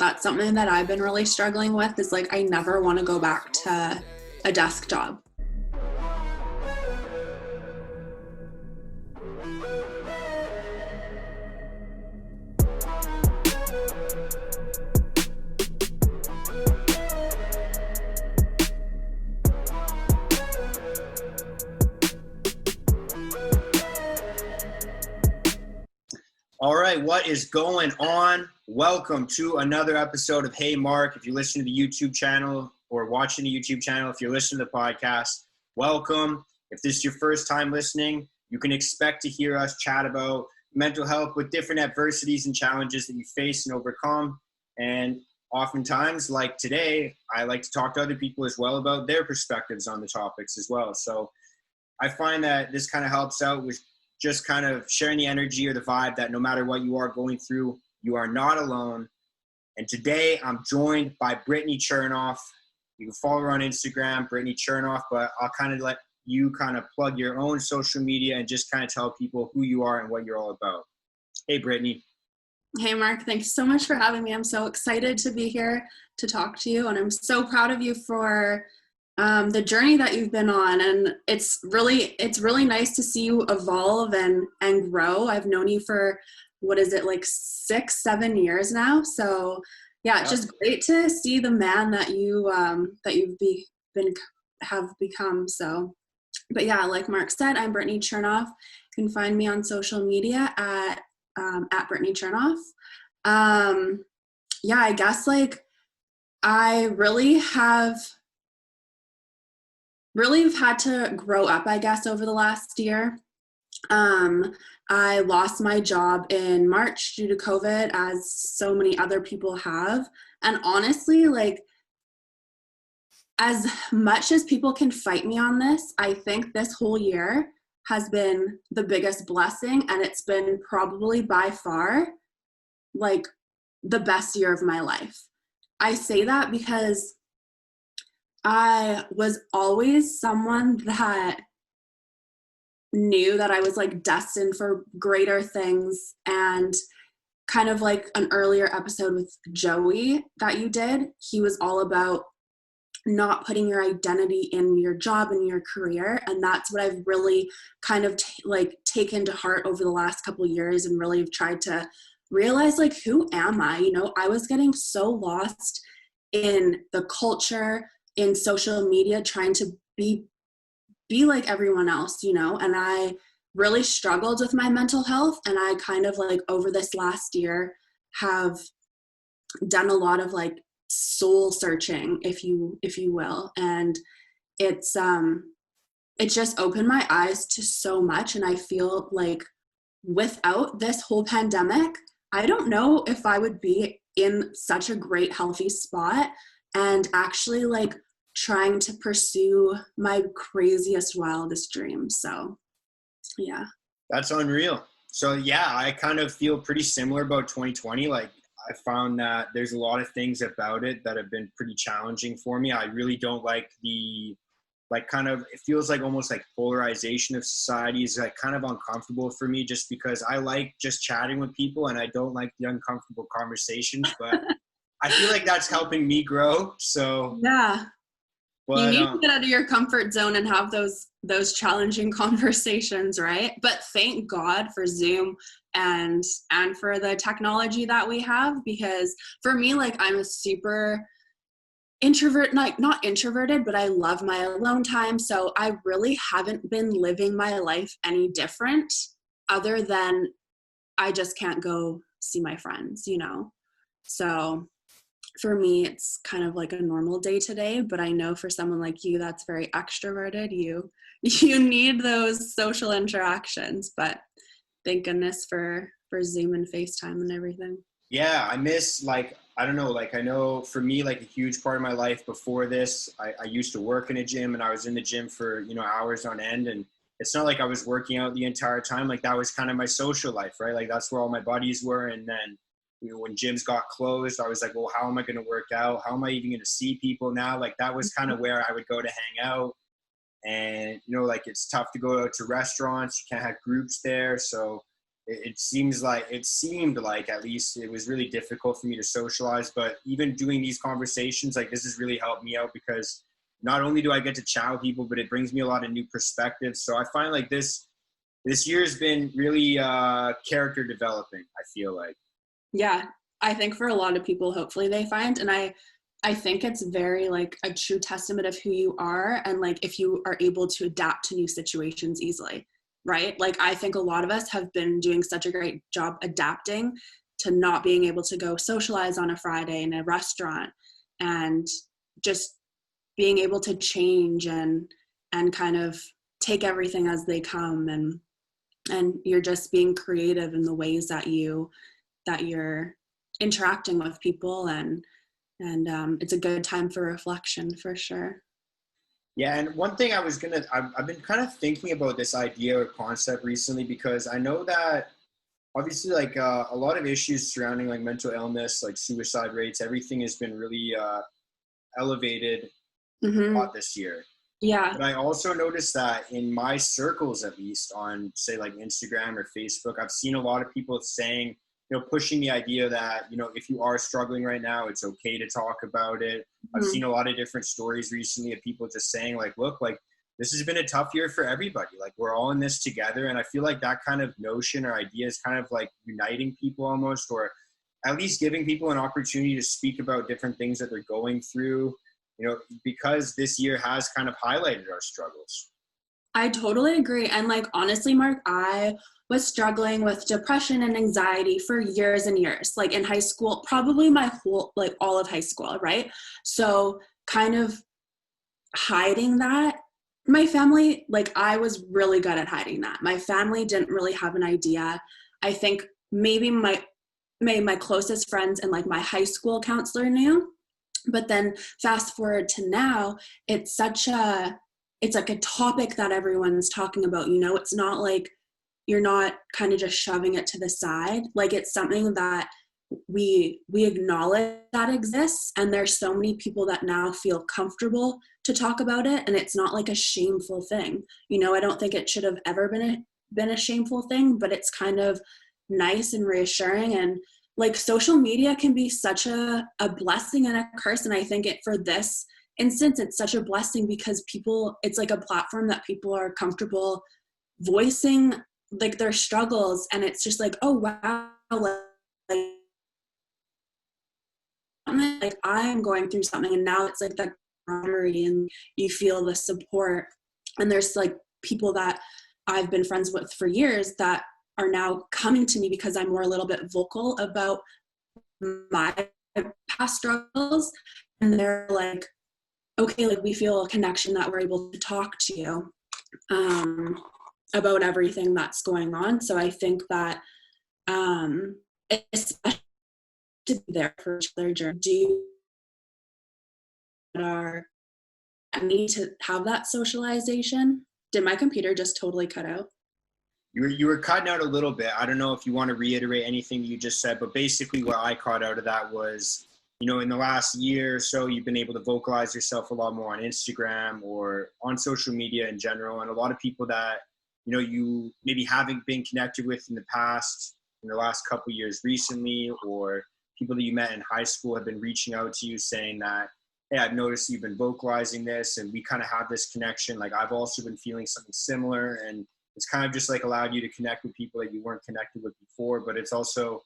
That's something that I've been really struggling with, is like I never want to go back to a desk job. All right, what is going on? Welcome to another episode of Hey Mark. If you listen to the YouTube channel or watching the YouTube channel, if you're listening to the podcast, welcome. If this is your first time listening, you can expect to hear us chat about mental health with different adversities and challenges that you face and overcome. And oftentimes, like today, I like to talk to other people as well about their perspectives on the topics as well. So I find that this kind of helps out with just kind of sharing the energy or the vibe that no matter what you are going through, you are not alone. And today I'm joined by Brittany Chernoff. You can follow her on Instagram, Brittany Chernoff, but I'll kind of let you kind of plug your own social media and just kind of tell people who you are and what you're all about. Hey, Brittany. Hey, Mark, thanks so much for having me. I'm so excited to be here to talk to you, and I'm so proud of you for the journey that you've been on. And it's really nice to see you evolve and grow. I've known you for, what is it, like 6-7 years now. So yeah, it's just great to see the man that you've have become. So, but yeah, like Mark said, I'm Brittany Chernoff. You can find me on social media at Brittany Chernoff. Yeah, I guess like I really have had to grow up, I guess, over the last year. I lost my job in March due to COVID, as so many other people have. And honestly, like, as much as people can fight me on this, I think this whole year has been the biggest blessing, and it's been probably by far like the best year of my life. I say that because I was always someone that knew that I was like destined for greater things, and kind of like an earlier episode with Joey that you did, he was all about not putting your identity in your job and your career. And that's what I've really kind of taken to heart over the last couple of years, and really have tried to realize, like, who am I? You know, I was getting so lost in the culture, in social media, trying to be like everyone else, you know, and I really struggled with my mental health. And I kind of like over this last year have done a lot of like soul searching, if you will. And it's just opened my eyes to so much. And I feel like without this whole pandemic, I don't know if I would be in such a great, healthy spot and actually like trying to pursue my craziest, wildest dreams. So yeah. That's unreal. So yeah, I kind of feel pretty similar about 2020. Like, I found that there's a lot of things about it that have been pretty challenging for me. I really don't like it feels like almost like polarization of society is like kind of uncomfortable for me, just because I like just chatting with people and I don't like the uncomfortable conversations, but I feel like that's helping me grow. So yeah. But, you need to get out of your comfort zone and have those challenging conversations, right? But thank God for Zoom and for the technology that we have, because for me, like, I'm a super introvert, like not introverted, but I love my alone time. So I really haven't been living my life any different, other than I just can't go see my friends, you know? So for me, it's kind of like a normal day to day, but I know for someone like you that's very extroverted, you need those social interactions. But thank goodness for Zoom and FaceTime and everything. Yeah, I miss, like, I don't know, like, I know for me, like, a huge part of my life before this, I used to work in a gym, and I was in the gym for, you know, hours on end, and it's not like I was working out the entire time. Like, that was kind of my social life, right? Like, that's where all my buddies were. And then, you know, when gyms got closed, I was like, well, how am I going to work out? How am I even going to see people now? Like, that was kind of where I would go to hang out. And, you know, like, it's tough to go out to restaurants. You can't have groups there. So it seemed like at least it was really difficult for me to socialize. But even doing these conversations, like this has really helped me out, because not only do I get to chat with people, but it brings me a lot of new perspectives. So I find like this year has been really character developing, I feel like. Yeah, I think for a lot of people, hopefully they find, and I think it's very like a true testament of who you are, and like if you are able to adapt to new situations easily, right? Like I think a lot of us have been doing such a great job adapting to not being able to go socialize on a Friday in a restaurant, and just being able to change and kind of take everything as they come, and you're just being creative in the ways that you're interacting with people, and it's a good time for reflection for sure. Yeah, and one thing I've been kind of thinking about this idea or concept recently, because I know that obviously like a lot of issues surrounding like mental illness, like suicide rates, everything has been really elevated a Mm-hmm. lot this year. Yeah. But I also noticed that in my circles, at least on say like Instagram or Facebook, I've seen a lot of people saying, pushing the idea that, if you are struggling right now, it's okay to talk about it. I've Mm-hmm. seen a lot of different stories recently of people just saying like, look, like this has been a tough year for everybody. Like we're all in this together. And I feel like that kind of notion or idea is kind of like uniting people almost, or at least giving people an opportunity to speak about different things that they're going through, because this year has kind of highlighted our struggles. I totally agree. And like, honestly, Mark, I was struggling with depression and anxiety for years and years, like in high school, probably my whole, like all of high school, right? So kind of hiding that, my family, like I was really good at hiding that. My family didn't really have an idea. I think maybe my closest friends and like my high school counselor knew. But then fast forward to now, it's it's like a topic that everyone's talking about. It's not like you're not kind of just shoving it to the side. Like it's something that we acknowledge that exists, and there's so many people that now feel comfortable to talk about it, and it's not like a shameful thing. I don't think it should have ever been a shameful thing, but it's kind of nice and reassuring. And like social media can be such a blessing and a curse, and I think for this instance it's such a blessing because it's like a platform that people are comfortable voicing like their struggles, and it's just like, oh wow, like I'm going through something, and now it's like that camaraderie, and you feel the support. And there's like people that I've been friends with for years that are now coming to me because I'm more a little bit vocal about my past struggles, and they're like, okay, like we feel a connection that we're able to talk to you about everything that's going on. So I think that especially to be there for each other during I need to have that socialization. Did my computer just totally cut out? You were cutting out a little bit. I don't know if you want to reiterate anything you just said, but basically what I caught out of that was, in the last year or so, you've been able to vocalize yourself a lot more on Instagram or on social media in general. And a lot of people that, you maybe haven't been connected with in the past, in the last couple of years recently, or people that you met in high school have been reaching out to you saying that, hey, I've noticed you've been vocalizing this and we kind of have this connection. Like I've also been feeling something similar, and it's kind of just like allowed you to connect with people that you weren't connected with before, but it's also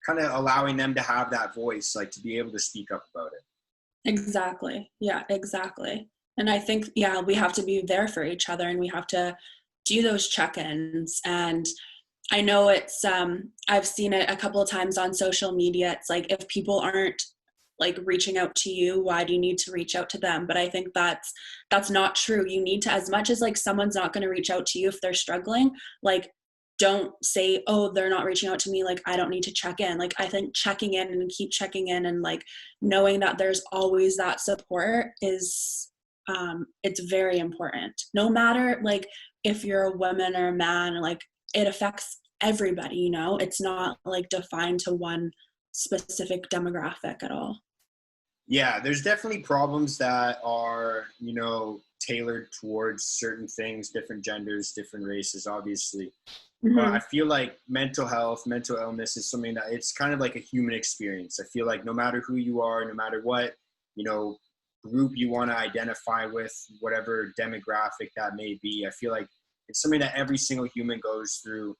kind of allowing them to have that voice, like to be able to speak up about it. Exactly. Yeah, exactly. And I think, yeah, we have to be there for each other, and we have to do those check-ins. And I know I've seen it a couple of times on social media. It's like, if people aren't like reaching out to you, why do you need to reach out to them? But I think that's not true. You need to, as much as like someone's not going to reach out to you if they're struggling, like don't say, oh, they're not reaching out to me, like I don't need to check in. Like I think checking in and keep checking in, and like knowing that there's always that support is it's very important. No matter like if you're a woman or a man, like it affects everybody. It's not like defined to one specific demographic at all. Yeah, there's definitely problems that are, tailored towards certain things, different genders, different races, obviously. But I Hmm. feel like mental health, mental illness is something that it's kind of like a human experience. I feel like no matter who you are, no matter what, you know, group you want to identify with, whatever demographic that may be, I feel like it's something that every single human goes through.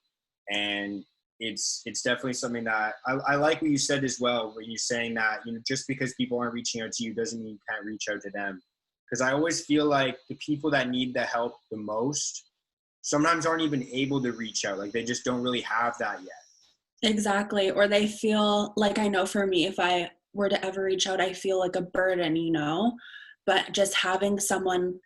And it's definitely something that I like what you said as well, where you're saying that, just because people aren't reaching out to you doesn't mean you can't reach out to them. Because I always feel like the people that need the help the most sometimes aren't even able to reach out. Like they just don't really have that yet. Exactly. Or they feel like, I know for me, if I were to ever reach out, I feel like a burden, but just having someone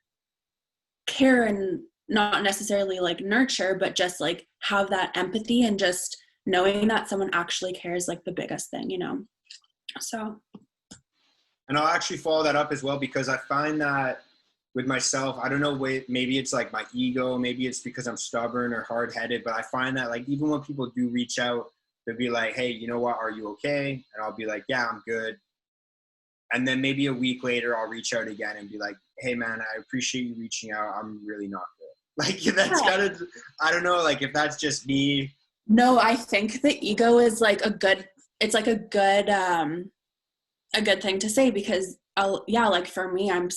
care and not necessarily like nurture, but just like have that empathy and just knowing that someone actually cares, like the biggest thing. So, And I'll actually follow that up as well, because I find that with myself, I don't know, maybe it's like my ego, maybe it's because I'm stubborn or hard headed, but I find that like even when people do reach out, they'll be like, hey, you know what, are you okay? And I'll be like, yeah, I'm good. And then maybe a week later, I'll reach out again and be like, hey, man, I appreciate you reaching out. I'm really not good. Like, that's yeah. kind of, I don't know, like if that's just me. No, I think the ego is like it's like a good thing to say because yeah, like for me, I'm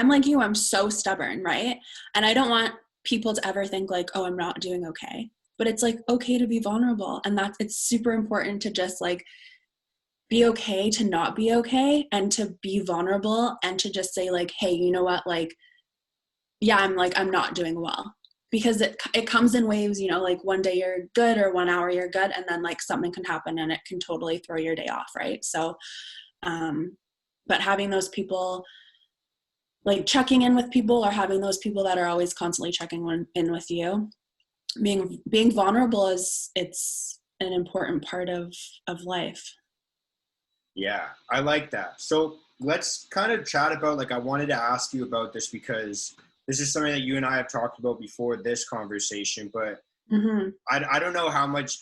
like you, I'm so stubborn, right? And I don't want people to ever think like, oh, I'm not doing okay. But it's like okay to be vulnerable. And it's super important to just like be okay to not be okay and to be vulnerable and to just say like, hey, you know what? Like, yeah, I'm not doing well. Because it comes in waves, like one day you're good or 1 hour you're good, and then like something can happen and it can totally throw your day off, right? So but having those people like checking in with people or having those people that are always constantly checking in with you, being vulnerable it's an important part of life. Yeah, I like that. So let's kind of chat about, like, I wanted to ask you about this because this is something that you and I have talked about before this conversation, but Mm-hmm. I don't know how much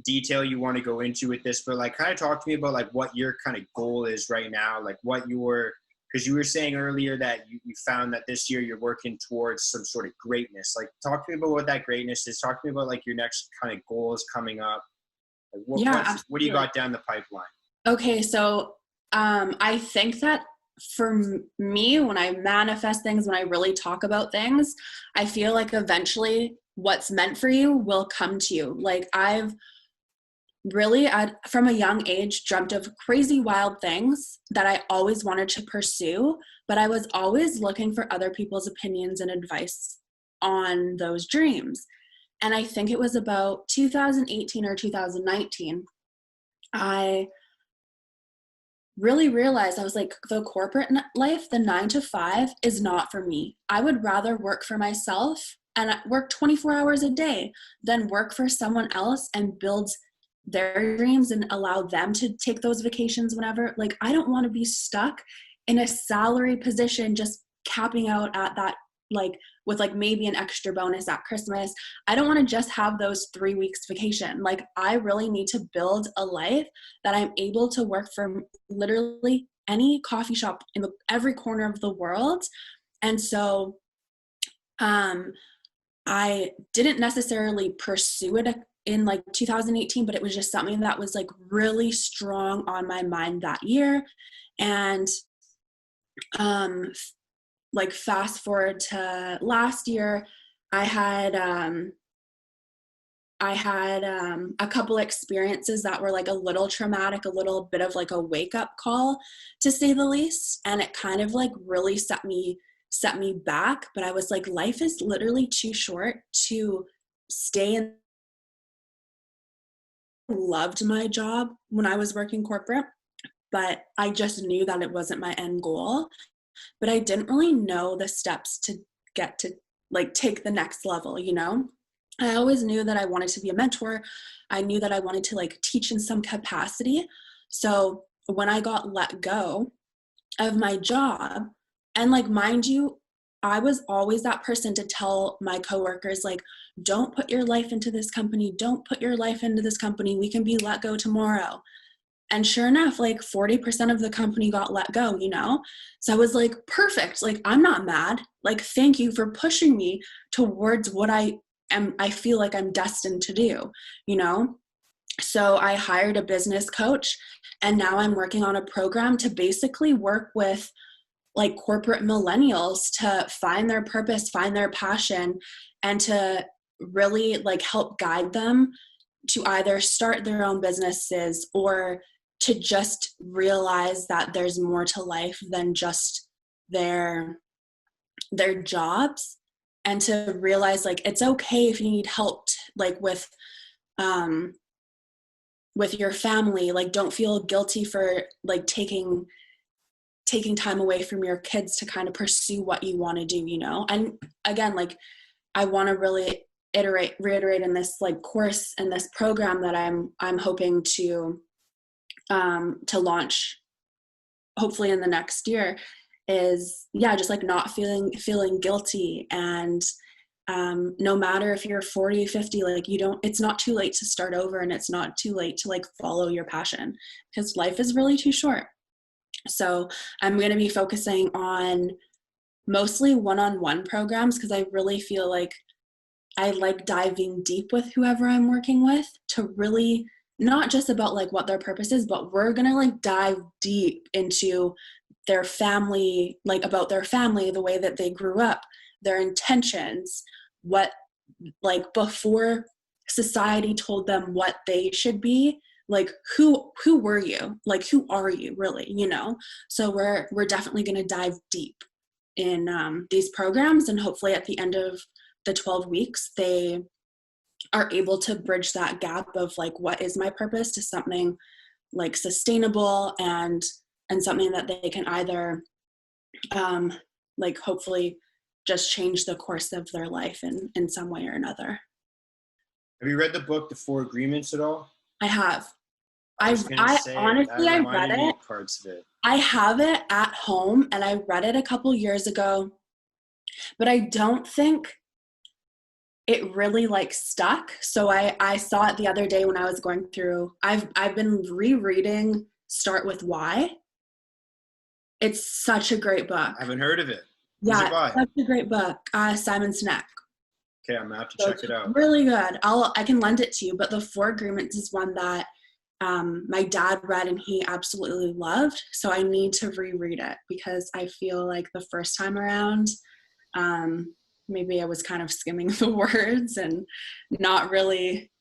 detail you want to go into with this, but like kind of talk to me about like what your kind of goal is right now, like what because you were saying earlier that you found that this year you're working towards some sort of greatness. Like talk to me about what that greatness is. Talk to me about like your next kind of goals coming up. Like Yeah, what do you absolutely. got down the pipeline? Okay, so I think that for me, when I manifest things, when I really talk about things, I feel like eventually what's meant for you will come to you. Like I've really, from a young age, dreamt of crazy, wild things that I always wanted to pursue, but I was always looking for other people's opinions and advice on those dreams. And I think it was about 2018 or 2019, I really realized I was like, the corporate life, the 9 to 5 is not for me. I would rather work for myself and work 24 hours a day than work for someone else and build their dreams and allow them to take those vacations whenever. Like, I don't want to be stuck in a salary position just capping out at that, like with like maybe an extra bonus at Christmas. I don't want to just have those 3 weeks vacation. Like, I really need to build a life that I'm able to work from literally any coffee shop in every corner of the world. And so um, I didn't necessarily pursue it in like 2018, but it was just something that was like really strong on my mind that year. And um, like fast forward to last year, I had a couple experiences that were like a little traumatic, a little bit of like a wake up call, to say the least. And it kind of like really set me back. But I was like, life is literally too short to stay in. Loved my job when I was working corporate, but I just knew that it wasn't my end goal. But I didn't really know the steps to get to like take the next level. I always knew that I wanted to be a mentor. I knew that I wanted to like teach in some capacity. So when I got let go of my job, and like, mind you, I was always that person to tell my coworkers, like, don't put your life into this company. Don't put your life into this company. We can be let go tomorrow. And sure enough, like 40% of the company got let go, you know? So I was like, perfect. Like, I'm not mad. Like, thank you for pushing me towards what I feel like I'm destined to do, you know? So I hired a business coach, and now I'm working on a program to basically work with like corporate millennials to find their purpose, find their passion, and to really like help guide them to either start their own businesses or to just realize that there's more to life than just their jobs, and to realize like it's okay if you need help like with your family. Like, don't feel guilty for like taking time away from your kids to kind of pursue what you want to do, you know? And again, like, I want to really reiterate in this like course and this program that I'm hoping to launch hopefully in the next year is, yeah, just like not feeling guilty. And no matter if you're 40, 50, like it's not too late to start over, and it's not too late to like follow your passion, because life is really too short. So I'm going to be focusing on mostly one-on-one programs, because I really feel like I like diving deep with whoever I'm working with to really not just about like what their purpose is, but we're going to like dive deep into their family, like about their family, the way that they grew up, their intentions, what like before society told them what they should be, like who were you, like who are you really, you know? So we're definitely going to dive deep in these programs, and hopefully at the end of the 12 weeks they are able to bridge that gap of like what is my purpose to something like sustainable and something that they can either like hopefully just change the course of their life in some way or another. Have you read the book, The Four Agreements, at all? I have. I was gonna I say that honestly, I read reminded me it. of parts of it. I have it at home, and I read it a couple years ago, but I don't think it really like stuck. So I saw it the other day when I was going through, I've been rereading Start With Why. It's such a great book. I haven't heard of it. Who's Yeah, it by? such a great book. Simon Sinek. Okay, I'm gonna have to So check it out. really good. I can lend it to you, but The Four Agreements is one that my dad read and he absolutely loved. So I need to reread it, because I feel like the first time around, maybe I was kind of skimming the words and not really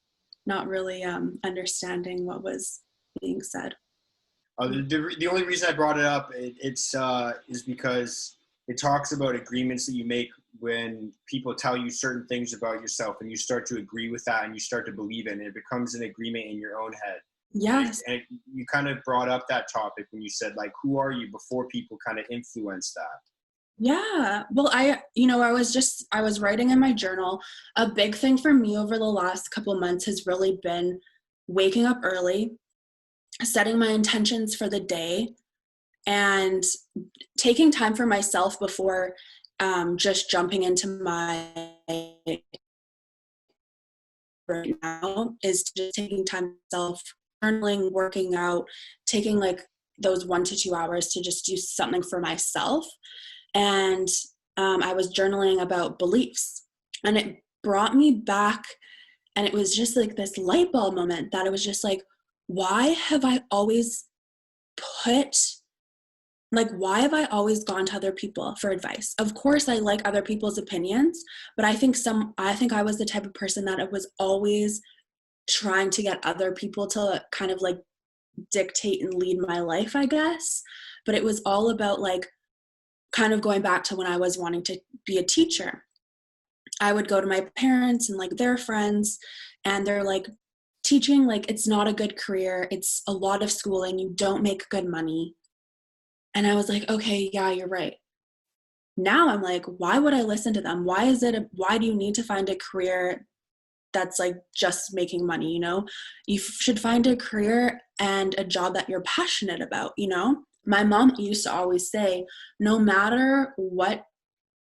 understanding what was being said. The only reason I brought it up is because it talks about agreements that you make when people tell you certain things about yourself, and you start to agree with that and you start to believe it, and it becomes an agreement in your own head. Yes. And you kind of brought up that topic when you said like, who are you, before people kind of influence that. Yeah. Well, I was writing in my journal. A big thing for me over the last couple of months has really been waking up early, setting my intentions for the day, and taking time for myself before just jumping into my right now, is just taking time for myself, journaling, working out, taking like those 1 to 2 hours to just do something for myself. And I was journaling about beliefs, and it brought me back, and it was just like this light bulb moment that it was just like, why have I always gone to other people for advice? Of course I like other people's opinions, but I think I was the type of person that it was always trying to get other people to kind of like dictate and lead my life, I guess. But it was all about like kind of going back to when I was wanting to be a teacher. I would go to my parents and like their friends, and they're like, teaching, like, it's not a good career. It's a lot of schooling. You don't make good money. And I was like, okay, yeah, you're right. Now I'm like, why would I listen to them? Why do you need to find a career that's like just making money? You know, you should find a career and a job that you're passionate about, you know? My mom used to always say, no matter what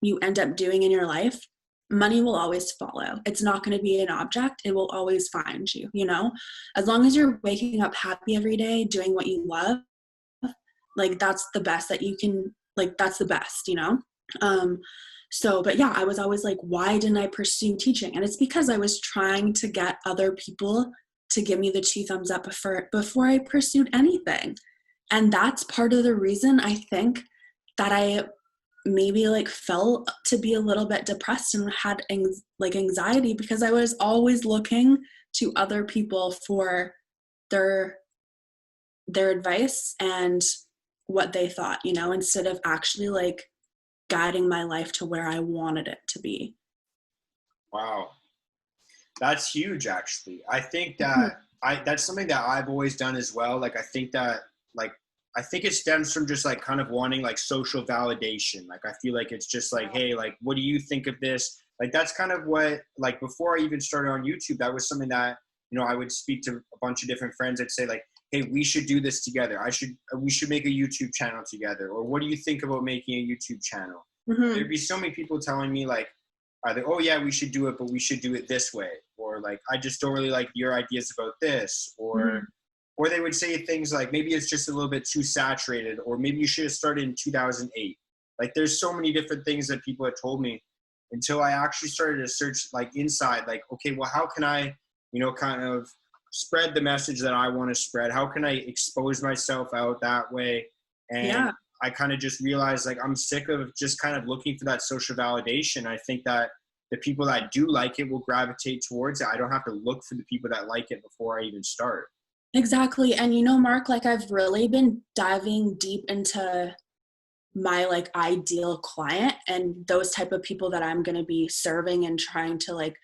you end up doing in your life, money will always follow. It's not going to be an object. It will always find you, you know, as long as you're waking up happy every day, doing what you love, like that's the best that you can, like that's the best, you know? But yeah, I was always like, why didn't I pursue teaching? And it's because I was trying to get other people to give me the 2 thumbs up before I pursued anything. And that's part of the reason I think that I maybe like felt to be a little bit depressed and had anxiety, because I was always looking to other people for their advice and what they thought, you know, instead of actually like guiding my life to where I wanted it to be. Wow. That's huge, actually. I think that that's something that I've always done as well. Like, I think that, like, I think it stems from just like kind of wanting like social validation. Like, I feel like it's just like, hey, like, what do you think of this? Like, that's kind of what, like, before I even started on YouTube, that was something that, you know, I would speak to a bunch of different friends. I'd say like, hey, we should do this together. We should make a YouTube channel together. Or what do you think about making a YouTube channel? Mm-hmm. There'd be so many people telling me like, either, oh yeah, we should do it, but we should do it this way. Or like, I just don't really like your ideas about this. Or they would say things like, maybe it's just a little bit too saturated, or maybe you should have started in 2008. Like, there's so many different things that people had told me until I actually started to search like inside, like, okay, well, how can I, you know, kind of spread the message that I want to spread? How can I expose myself out that way? And I kind of just realized like, I'm sick of just kind of looking for that social validation. I think that the people that do like it will gravitate towards it. I don't have to look for the people that like it before I even start. Exactly. And you know, Mark, like I've really been diving deep into my like ideal client and those type of people that I'm going to be serving and trying to like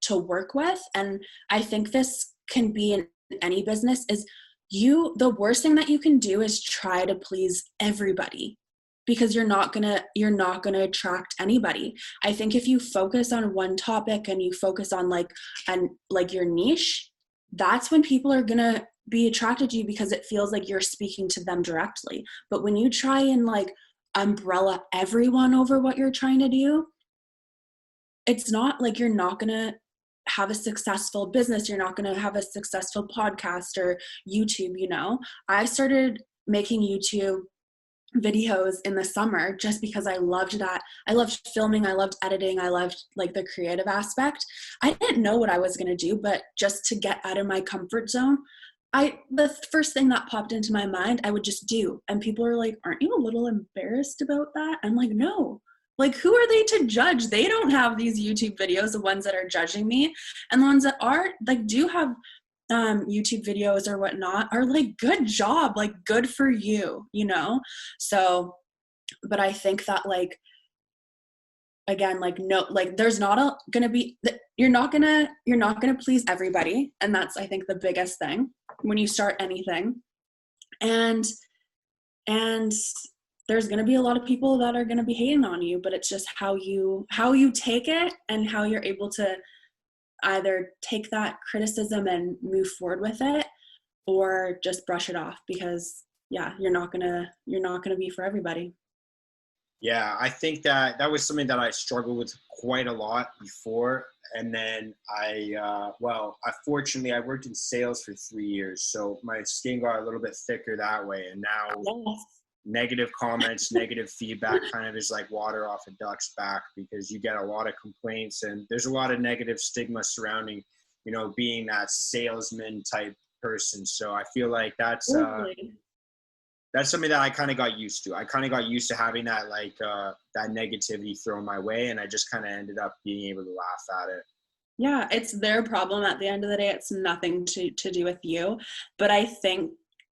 to work with. And I think this can be in any business is the worst thing that you can do is try to please everybody, because you're not going to attract anybody. I think if you focus on one topic and you focus on like your niche, that's when people are going to be attracted to you, because it feels like you're speaking to them directly. But when you try and like umbrella everyone over what you're trying to do, it's not like you're not going to have a successful business. You're not going to have a successful podcast or YouTube, you know. I started making YouTube videos in the summer just because I loved that. I loved filming, I loved editing, I loved like the creative aspect. I didn't know what I was going to do, but just to get out of my comfort zone, the first thing that popped into my mind, I would just do. And people are like, aren't you a little embarrassed about that? I'm like, no. Like, who are they to judge? They don't have these YouTube videos, the ones that are judging me. And the ones that are, like, do have YouTube videos or whatnot are like, good job, like, good for you, you know? So, but I think that, like, again, like, no, like, there's not gonna be, you're not gonna please everybody. And that's, I think, the biggest thing when you start anything. And there's going to be a lot of people that are going to be hating on you, but it's just how you take it and how you're able to either take that criticism and move forward with it, or just brush it off, because yeah, you're not going to be for everybody. Yeah, I think that was something that I struggled with quite a lot before. And then fortunately I worked in sales for 3 years. So my skin got a little bit thicker that way. And now negative comments, negative feedback kind of is like water off a duck's back, because you get a lot of complaints and there's a lot of negative stigma surrounding, you know, being that salesman type person. So I feel like that's something that I kind of got used to. I kind of got used to having that, like, that negativity thrown my way, and I just kind of ended up being able to laugh at it. Yeah, it's their problem at the end of the day. It's nothing to do with you. But I think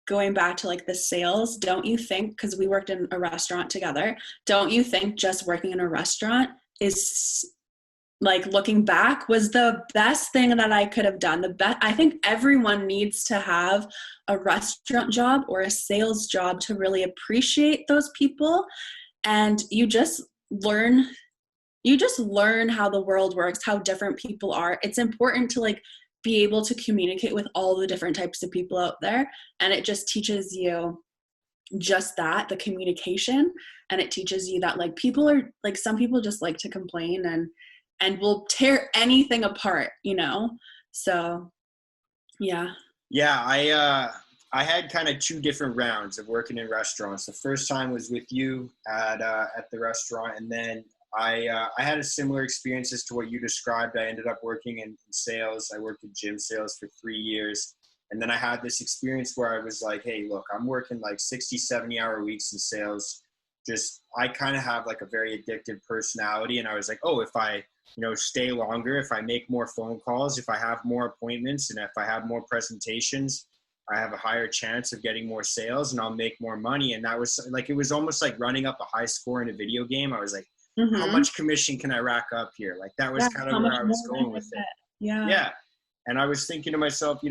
going back to like the sales, don't you think, because we worked in a restaurant together, don't you think just working in a restaurant is, like, looking back, was the best thing that I could have done? I think everyone needs to have a restaurant job or a sales job to really appreciate those people. And you just learn how the world works, how different people are. It's important to like be able to communicate with all the different types of people out there. And it just teaches you just that, the communication. And it teaches you that, like, people are like, some people just like to complain, and and will tear anything apart, So, yeah. Yeah, I had kind of two different rounds of working in restaurants. The first time was with you at the restaurant, and then I had a similar experience as to what you described. I ended up working in sales. I worked in gym sales for 3 years. And then I had this experience where I was like, hey, look, I'm working like 60, 70-hour weeks in sales. I kind of have like a very addictive personality. And I was like, oh, if I, stay longer, if I make more phone calls, if I have more appointments, and if I have more presentations, I have a higher chance of getting more sales and I'll make more money. And that was like, it was almost like running up a high score in a video game. I was like, how much commission can I rack up here? Like that was kind of where I was going with it. Yeah. And I was thinking to myself,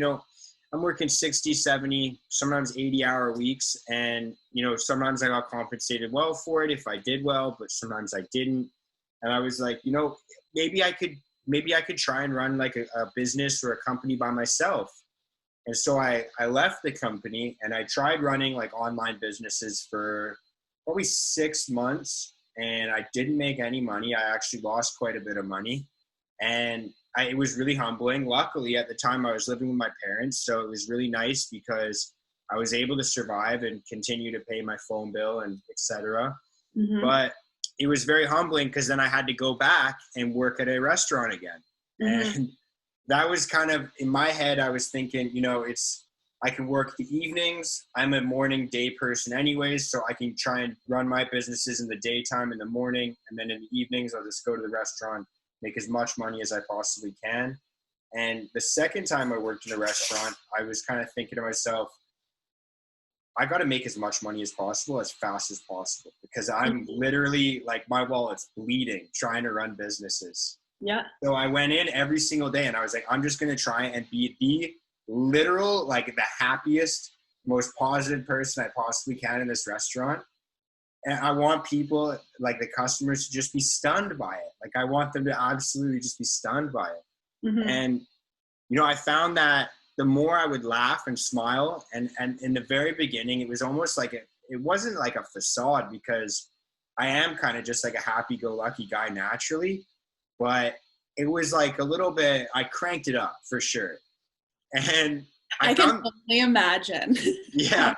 I'm working 60, 70, sometimes 80-hour weeks. And, sometimes I got compensated well for it if I did well, but sometimes I didn't. And I was like, maybe I could try and run like a business or a company by myself. And so I left the company and I tried running like online businesses for probably 6 months, and I didn't make any money. I actually lost quite a bit of money, and it was really humbling. Luckily at the time I was living with my parents, so it was really nice because I was able to survive and continue to pay my phone bill and etc. But it was very humbling because then I had to go back and work at a restaurant again. And that was kind of in my head. I was thinking, I can work the evenings. I'm a morning day person anyways, so I can try and run my businesses in the daytime in the morning. And then in the evenings, I'll just go to the restaurant, make as much money as I possibly can. And the second time I worked in a restaurant, I was kind of thinking to myself, I got to make as much money as possible, as fast as possible, because I'm literally like my wallet's bleeding trying to run businesses. Yeah. So I went in every single day and I was like, I'm just going to try and be the literal, like the happiest, most positive person I possibly can in this restaurant. And I want people, like the customers, to just be stunned by it. Like I want them to absolutely just be stunned by it. And, I found that the more I would laugh and smile, and in the very beginning, it was almost like it wasn't like a facade, because I am kind of just like a happy-go-lucky guy naturally. But it was like a little bit, I cranked it up for sure. And I can only imagine. Yeah.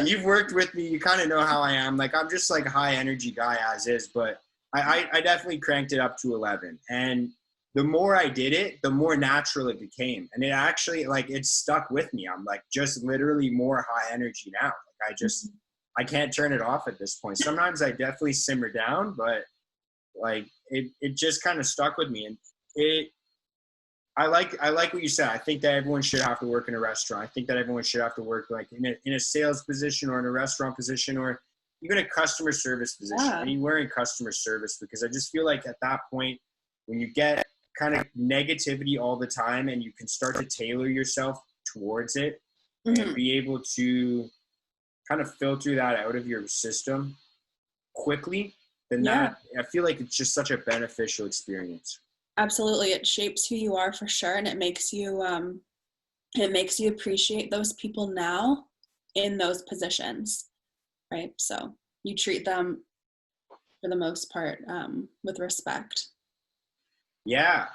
You've worked with me. You kind of know how I am. Like, I'm just like a high energy guy as is, but I definitely cranked it up to 11. And the more I did it, the more natural it became. And it actually, like, it stuck with me. I'm like just literally more high energy now. Like I can't turn it off at this point. Sometimes I definitely simmer down, but like it just kind of stuck with me. And I like what you said. I think that everyone should have to work in a restaurant. I think that everyone should have to work like in a sales position or in a restaurant position or even a customer service position. Anywhere in customer service, because I just feel like at that point, when you get kind of negativity all the time and you can start to tailor yourself towards it and be able to kind of filter that out of your system quickly, then that, I feel like it's just such a beneficial experience. Absolutely. It shapes who you are for sure. And it makes you appreciate those people now in those positions. Right. So you treat them for the most part with respect. Yeah.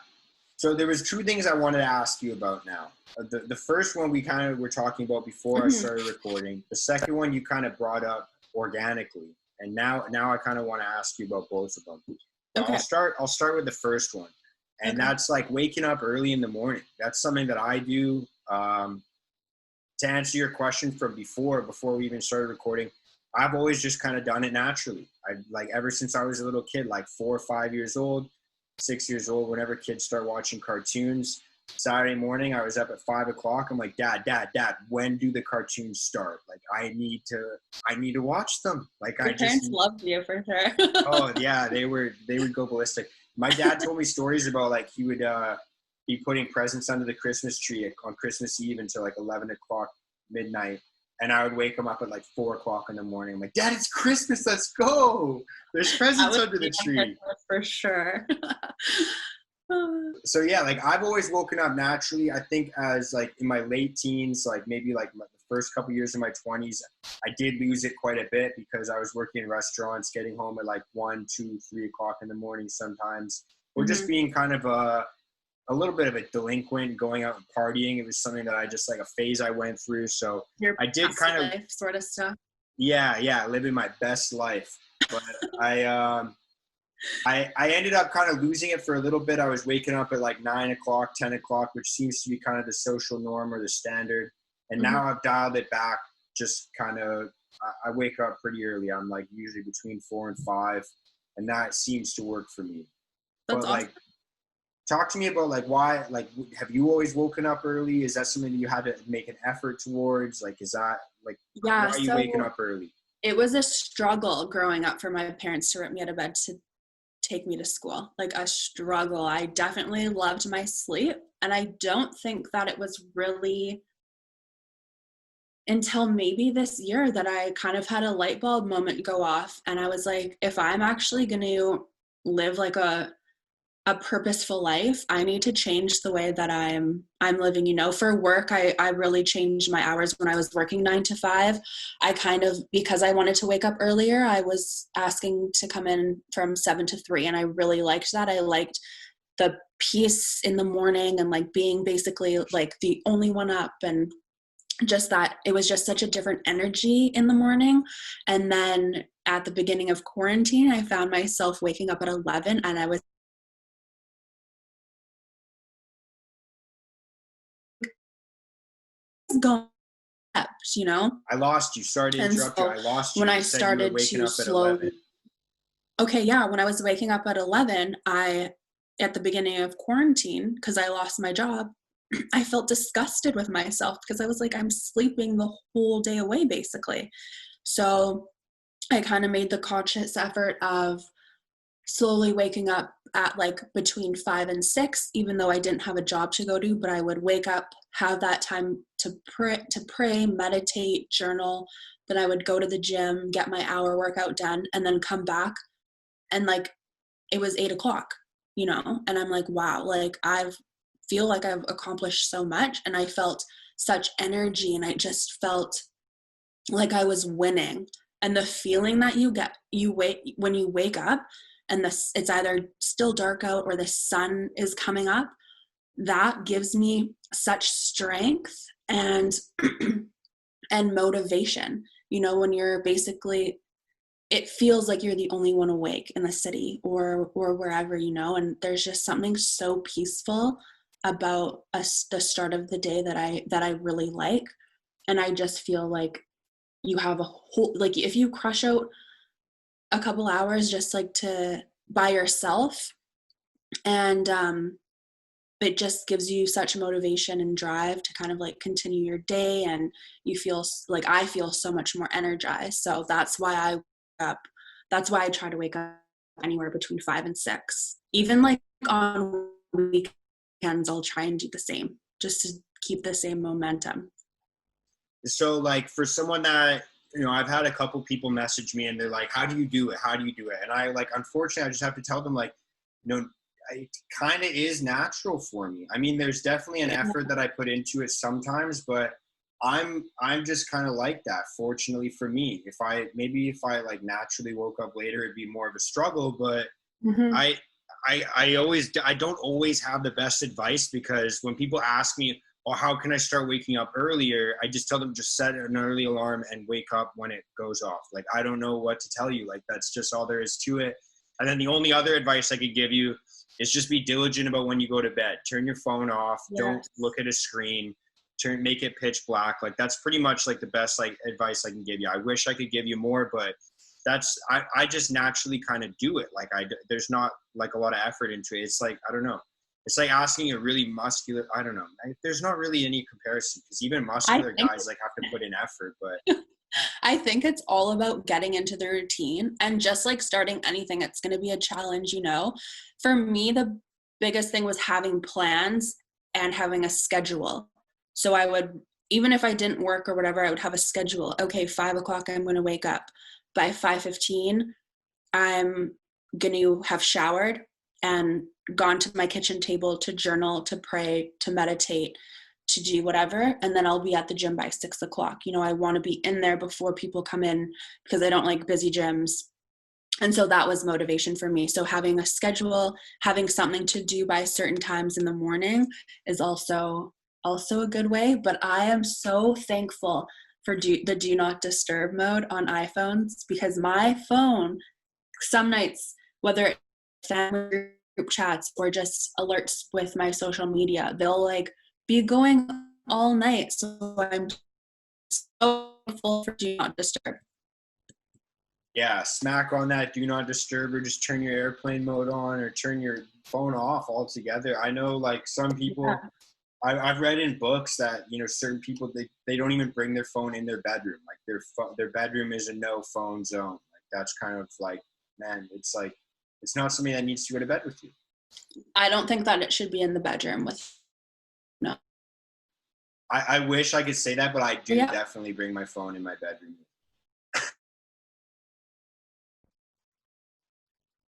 So there was two things I wanted to ask you about now. The first one we kind of were talking about before I started recording. The second one you kind of brought up organically. And now I kind of want to ask you about both of them. Okay. I'll start with the first one. And that's like waking up early in the morning. That's something that I do. To answer your question from before we even started recording, I've always just kind of done it naturally. I like ever since I was a little kid, like 4 or 5 years old, 6 years old, whenever kids start watching cartoons, Saturday morning, I was up at 5 o'clock. I'm like, Dad, when do the cartoons start? Like, I need to watch them. Like, Your parents loved you for sure. Oh yeah, they would go ballistic. My dad told me stories about like he would be putting presents under the Christmas tree on Christmas Eve until like 11 o'clock midnight. And I would wake him up at like 4 o'clock in the morning. I'm like, Dad, it's Christmas. Let's go. There's presents under the tree. For sure. So yeah, like I've always woken up naturally. I think as like in my late teens, like maybe like the first couple years of my 20s, I did lose it quite a bit because I was working in restaurants, getting home at like 1, 2, 3 o'clock in the morning sometimes. or just being kind of a little bit of a delinquent, going out and partying. It was something that I just like a phase I went through. So Your I did past kind of, life sort of stuff. yeah, living my best life. But I ended up kind of losing it for a little bit. I was waking up at like 9 o'clock, 10 o'clock, which seems to be kind of the social norm or the standard. And now I've dialed it back, just kind of, I wake up pretty early. I'm like usually between 4 and 5, and that seems to work for me. That's But awesome. like, talk to me about like why, like, have you always woken up early? Is that something that you had to make an effort towards? Like, is that like, Yeah, why are you waking up early? It was a struggle growing up for my parents to rip me out of bed to take me to school, like a struggle. I definitely loved my sleep, and I don't think that it was really until maybe this year that I kind of had a light bulb moment go off, and I was like, if I'm actually going to live like a purposeful life, I need to change the way that I'm living. You know, for work, I really changed my hours. When I was working 9 to 5, I kind of, because I wanted to wake up earlier, I was asking to come in from 7 to 3, and I really liked that. I liked the peace in the morning and like being basically like the only one up, and just that it was just such a different energy in the morning. And then at the beginning of quarantine, I found myself waking up at 11, and I was going up, you know? I lost you. Sorry to And interrupt you. so I lost you. when I You said you were started waking to up at 11. slowly, okay, yeah, when I was waking up at 11, at the beginning of quarantine, because I lost my job, I felt disgusted with myself because I was like, I'm sleeping the whole day away, basically. So I kind of made the conscious effort of slowly waking up at like between 5 and 6, even though I didn't have a job to go to, but I would wake up, have that time to pray, meditate, journal. Then I would go to the gym, get my hour workout done, and then come back. And like, it was 8 o'clock, you know? And I'm like, wow, like feel like I've accomplished so much. And I felt such energy, and I just felt like I was winning. And the feeling that you get, when you wake up, and it's either still dark out or the sun is coming up, that gives me such strength and and motivation. You know, when you're basically, it feels like you're the only one awake in the city or wherever, you know, and there's just something so peaceful about the start of the day that I really like. And I just feel like you have a whole, like if you crush out a couple hours just like to by yourself, and it just gives you such motivation and drive to kind of like continue your day, and you feel like, I feel so much more energized. So that's why I try to wake up anywhere between 5 and 6. Even like on weekends, I'll try and do the same, just to keep the same momentum. So like for someone that, you know, I've had a couple people message me and they're like, how do you do it? How do you do it? And I like, unfortunately, I just have to tell them like, you know, it kind of is natural for me. I mean, there's definitely an effort that I put into it sometimes, but I'm just kind of like that. Fortunately for me, if I like naturally woke up later, it'd be more of a struggle, but I, I don't always have the best advice, because when people ask me, well, how can I start waking up earlier? I just tell them, just set an early alarm and wake up when it goes off. Like, I don't know what to tell you. Like, that's just all there is to it. And then the only other advice I could give you is just be diligent about when you go to bed. Turn your phone off. Yes. Don't look at a screen. Make it pitch black. Like, that's pretty much like the best like advice I can give you. I wish I could give you more, but I just naturally kind of do it. Like, there's not like a lot of effort into it. It's like, I don't know. It's like asking a really muscular, I don't know. There's not really any comparison, because even muscular guys like have to put in effort, but I think it's all about getting into the routine, and just like starting anything, it's going to be a challenge, you know. For me, the biggest thing was having plans and having a schedule. So I would, even if I didn't work or whatever, I would have a schedule. Okay, 5 o'clock, I'm going to wake up. By 5:15, I'm going to have showered and gone to my kitchen table to journal, to pray, to meditate, to do whatever, and then I'll be at the gym by 6 o'clock. You know, I want to be in there before people come in, because I don't like busy gyms. And so that was motivation for me. So having a schedule, having something to do by certain times in the morning is also a good way. But I am so thankful for the do not disturb mode on iPhones, because my phone, some nights, whether it's family group chats or just alerts with my social media, they'll like be going all night. So I'm so thankful for do not disturb. Yeah, smack on that do not disturb, or just turn your airplane mode on, or turn your phone off altogether. I know, like, some people, Yeah. I've read in books that, certain people, they don't even bring their phone in their bedroom. Like, their bedroom is a no phone zone. Like, that's kind of like, man, it's like, it's not somebody that needs to go to bed with you. I don't think that it should be in the bedroom with, no. I wish I could say that, but I do Yeah. definitely bring my phone in my bedroom.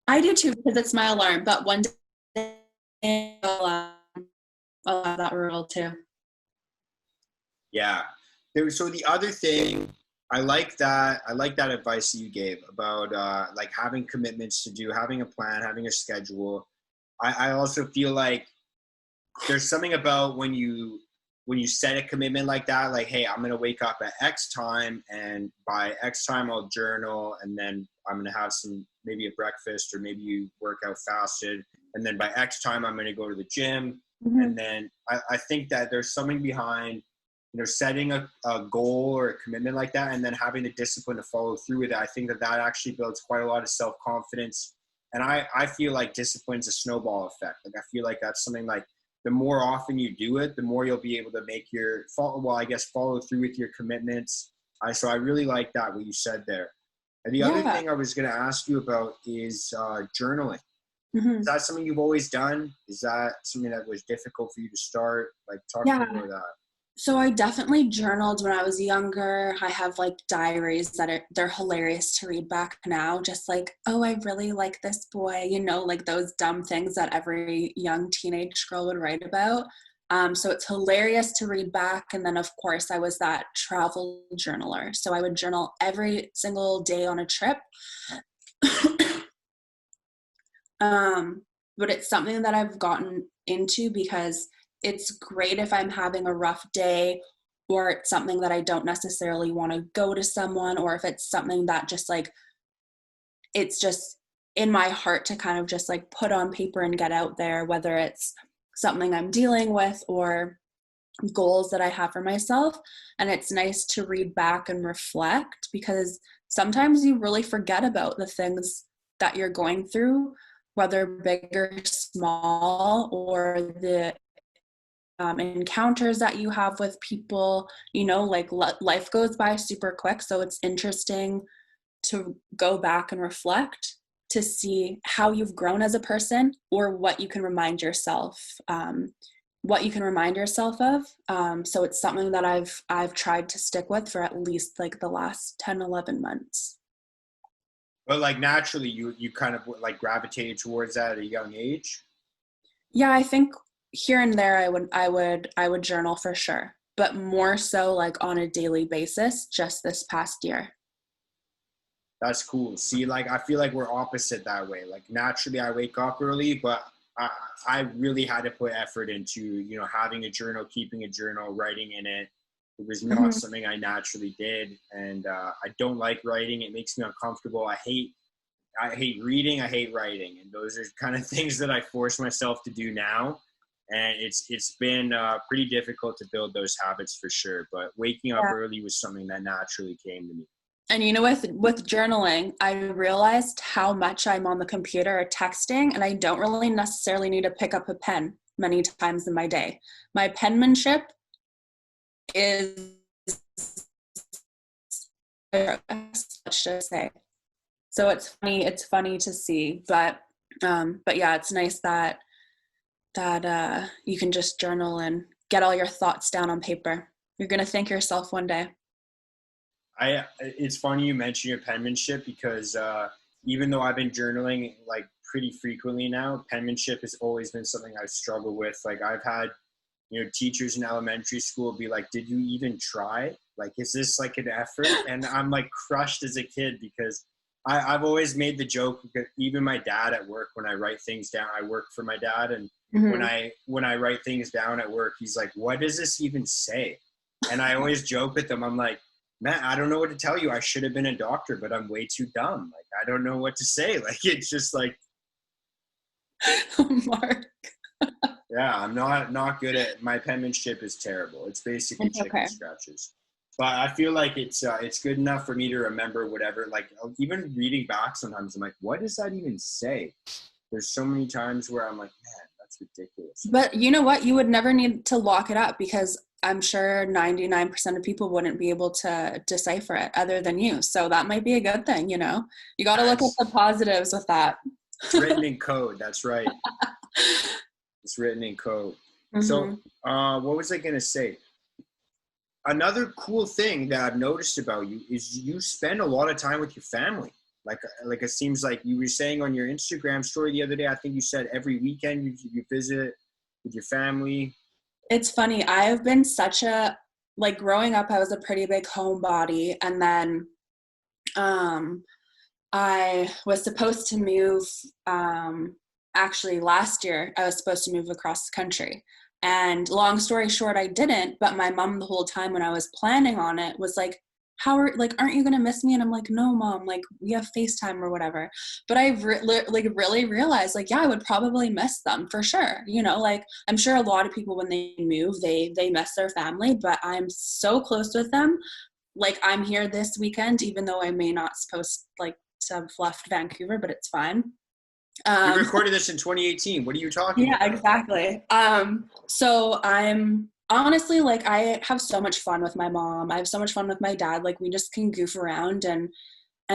I do too, because it's my alarm, but one day I'll have that rule too. Yeah. So the other thing, I like that advice that you gave about like having commitments to do, having a plan, having a schedule. I also feel like there's something about when you set a commitment like that, like, hey, I'm going to wake up at X time, and by X time I'll journal, and then I'm going to have maybe a breakfast, or maybe you work out fasted, and then by X time I'm going to go to the gym. Mm-hmm. And then I think that there's something behind, setting a goal or a commitment like that, and then having the discipline to follow through with it. I think that actually builds quite a lot of self-confidence. And I feel like discipline's a snowball effect. Like, I feel like that's something, like, the more often you do it, the more you'll be able to make follow through with your commitments. So I really like that, what you said there. And the other thing I was going to ask you about is journaling. Mm-hmm. Is that something you've always done? Is that something that was difficult for you to start? Like, talk to me about that. So I definitely journaled when I was younger. I have like diaries that they're hilarious to read back now. Just like, oh, I really like this boy, like those dumb things that every young teenage girl would write about. So it's hilarious to read back. And then, of course, I was that travel journaler. So I would journal every single day on a trip. But it's something that I've gotten into because it's great if I'm having a rough day, or it's something that I don't necessarily want to go to someone, or if it's something that just like, it's just in my heart to kind of just like put on paper and get out there, whether it's something I'm dealing with or goals that I have for myself. And it's nice to read back and reflect, because sometimes you really forget about the things that you're going through, whether big or small, or the encounters that you have with people. Like life goes by super quick, so it's interesting to go back and reflect to see how you've grown as a person, or what you can remind yourself of. So it's something that I've tried to stick with for at least like the last 10-11 months. But like, naturally you kind of like gravitated towards that at a young age? Yeah, I think here and there I would journal for sure, but more so like on a daily basis just this past year. That's cool. See, like, I feel like we're opposite that way. Like, naturally I wake up early, but I really had to put effort into, having a journal, keeping a journal, writing in it. It was not something I naturally did. And I don't like writing. It makes me uncomfortable. I hate reading. I hate writing. And those are kind of things that I force myself to do now. And it's been pretty difficult to build those habits for sure. But waking up early was something that naturally came to me. And with journaling, I realized how much I'm on the computer or texting, and I don't really necessarily need to pick up a pen many times in my day. My penmanship is, let's just say. So it's funny to see, but yeah, it's nice that you can just journal and get all your thoughts down on paper. You're gonna thank yourself one day. It's funny you mention your penmanship, because even though I've been journaling like pretty frequently now, penmanship has always been something I've struggled with. Like, I've had, teachers in elementary school be like, did you even try? Like, is this like an effort? And I'm like crushed as a kid, because I've always made the joke that even my dad at work, when I write things down, I work for my dad, and when Mhm. I write things down at work, he's like, "What does this even say?" And I always joke with him. I'm like, "Man, I don't know what to tell you. I should have been a doctor, but I'm way too dumb. Like, I don't know what to say." Like, it's just like, Mark. yeah, I'm not good at, my penmanship is terrible. It's basically It's chicken okay. scratches. But I feel like it's good enough for me to remember whatever. Like, even reading back sometimes, I'm like, what does that even say? There's so many times where I'm like, man, that's ridiculous. But you know what? You would never need to lock it up because I'm sure 99% of people wouldn't be able to decipher it other than you. So that might be a good thing, you know? You got to look at It's the positives with that. it's written in code. That's right. It's written in code. So, Hmm. what was I gonna say? Another cool thing that I've noticed about you is you spend a lot of time with your family. Like it seems like you were saying on your Instagram story the other day. I think you said every weekend you visit with your family. It's funny. I've been such a, like growing up, I was a pretty big homebody. And then um, I was supposed to move, actually last year, I was supposed to move across the country. And long story short, I didn't, but my mom the whole time when I was planning on it was like, like, aren't you going to miss me? And I'm like, no, mom, like we have FaceTime or whatever. But I like really realized like, yeah, I would probably miss them for sure. You know, like I'm sure a lot of people when they move, they miss their family, but I'm so close with them. Like I'm here this weekend, even though I may not supposed like to have left Vancouver, but it's fine. We Um, recorded this in 2018. What are you talking yeah, about? exactly. So I'm honestly like I have so much fun with my mom. I have so much fun with my dad. Like we just can goof around and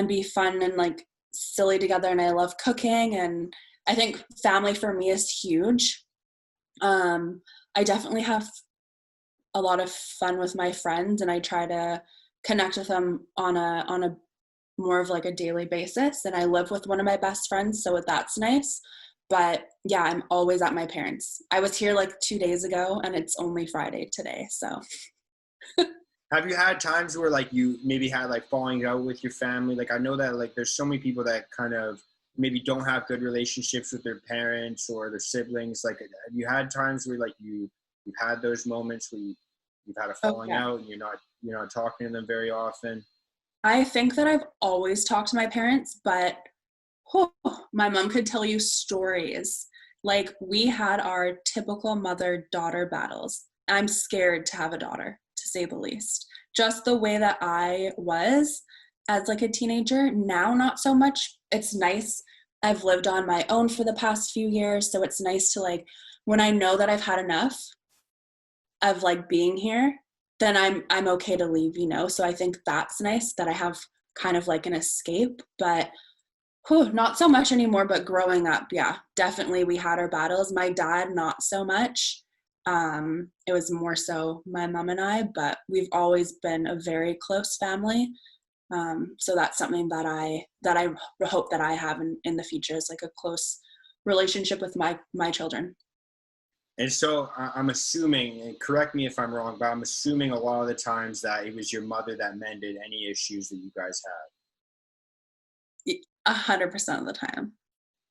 be fun and like silly together. And I love cooking. And I think family for me is huge. I definitely have a lot of fun with my friends, and I try to connect with them on a more of like a daily basis. And I live with one of my best friends, so that's nice. But yeah, I'm always at my parents'. I was here like 2 days ago and it's only Friday today. So Have you had times where like you maybe had like falling out with your family? Like, I know that like there's so many people that kind of maybe don't have good relationships with their parents or their siblings. Like, have you had times where like you've had those moments where you've had a oh falling yeah. out and you're not talking to them very often? I think that I've always talked to my parents, but whew, my mom could tell you stories. Like we had our typical mother-daughter battles. I'm scared to have a daughter, to say the least. Just the way that I was as like a teenager, now not so much. It's nice. I've lived on my own for the past few years, so it's nice to like when I know that I've had enough of like being here, then I'm okay to leave, you know? So I think that's nice that I have kind of like an escape, but whew, not so much anymore. But growing up, yeah, definitely we had our battles. My dad, not so much. It was more so my mom and I, but we've always been a very close family. So that's something that I hope that I have in the future is like a close relationship with my children. And so I'm assuming, and correct me if I'm wrong, but I'm assuming a lot of the times that it was your mother that mended any issues that you guys had. 100% of the time.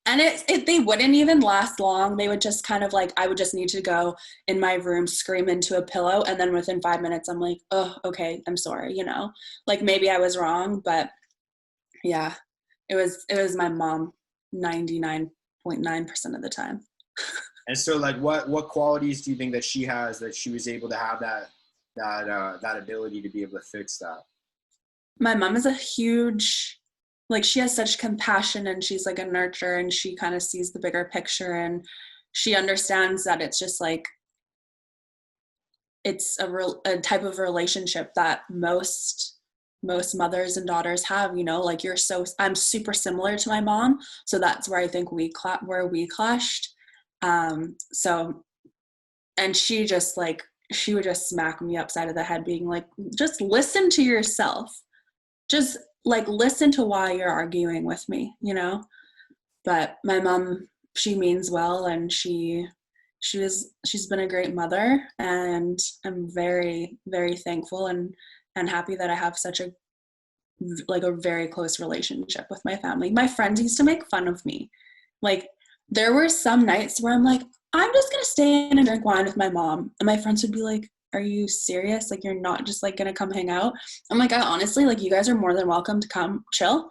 And they wouldn't even last long. They would just kind of like, I would just need to go in my room, scream into a pillow. And then within 5 minutes, I'm like, oh, okay, I'm sorry, you know, like maybe I was wrong, but yeah, it was my mom 99.9% of the time. And so, like, what qualities do you think that she has that she was able to have that ability to be able to fix that? My mom is a huge, like she has such compassion and she's like a nurturer and she kind of sees the bigger picture and she understands that it's just like it's a type of relationship that most mothers and daughters have, you know, like I'm super similar to my mom, so that's where I think where we clashed. So and she would just smack me upside of the head being like, just listen to yourself, just like listen to why you're arguing with me, you know. But my mom, she means well, and she's been a great mother, and I'm very very thankful and happy that I have such a like a very close relationship with my family. My friends used to make fun of me. Like there were some nights where I'm like, I'm just going to stay in and drink wine with my mom. And my friends would be like, are you serious? Like, you're not just like going to come hang out? I'm like, I honestly, like, you guys are more than welcome to come chill,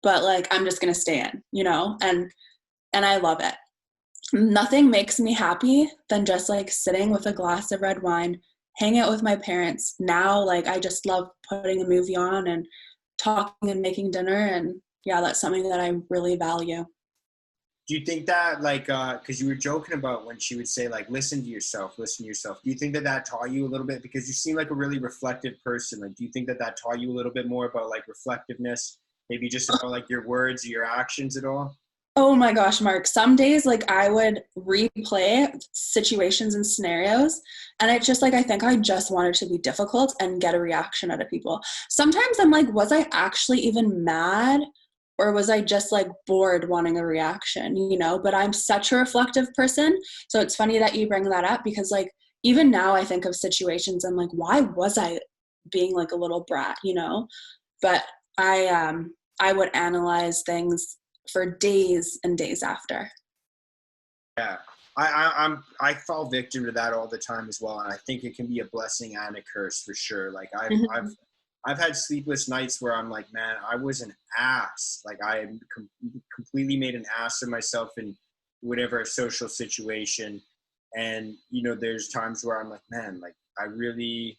but like, I'm just going to stay in, you know? And I love it. Nothing makes me happy than just like sitting with a glass of red wine, hanging out with my parents. Now, like, I just love putting a movie on and talking and making dinner. And yeah, that's something that I really value. Do you think that, like, because you were joking about when she would say, like, listen to yourself. Do you think that that taught you a little bit? Because you seem like a really reflective person. Like, do you think that that taught you a little bit more about, like, reflectiveness? Maybe just about, like, your words, your actions at all? Oh my gosh, Mark. Some days, like, I would replay situations and scenarios, and it's just like, I think I just wanted to be difficult and get a reaction out of people. Sometimes I'm like, was I actually even mad? Or was I just like bored wanting a reaction, you know? But I'm such a reflective person. So it's funny that you bring that up because like even now I think of situations, I'm like, why was I being like a little brat, you know? But I would analyze things for days and days after. Yeah. I fall victim to that all the time as well. And I think it can be a blessing and a curse for sure. Like I've had sleepless nights where I'm like, man, I was an ass. Like I completely made an ass of myself in whatever social situation. And, you know, there's times where I'm like, man, like I really,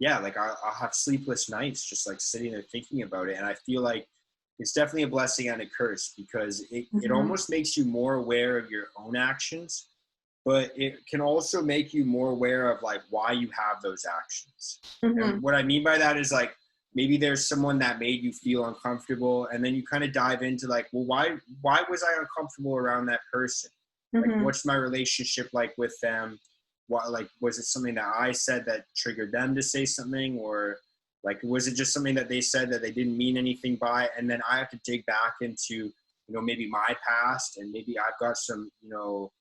yeah, like I'll have sleepless nights just like sitting there thinking about it. And I feel like it's definitely a blessing and a curse because it almost makes you more aware of your own actions, but it can also make you more aware of like why you have those actions. And what I mean by that is like maybe there's someone that made you feel uncomfortable, and then you kind of dive into like, well, why was I uncomfortable around that person? Like, what's my relationship like with them? What, like, was it something that I said that triggered them to say something, or like was it just something that they said that they didn't mean anything by? And then I have to dig back into, you know, maybe my past, and maybe I've got some, you know,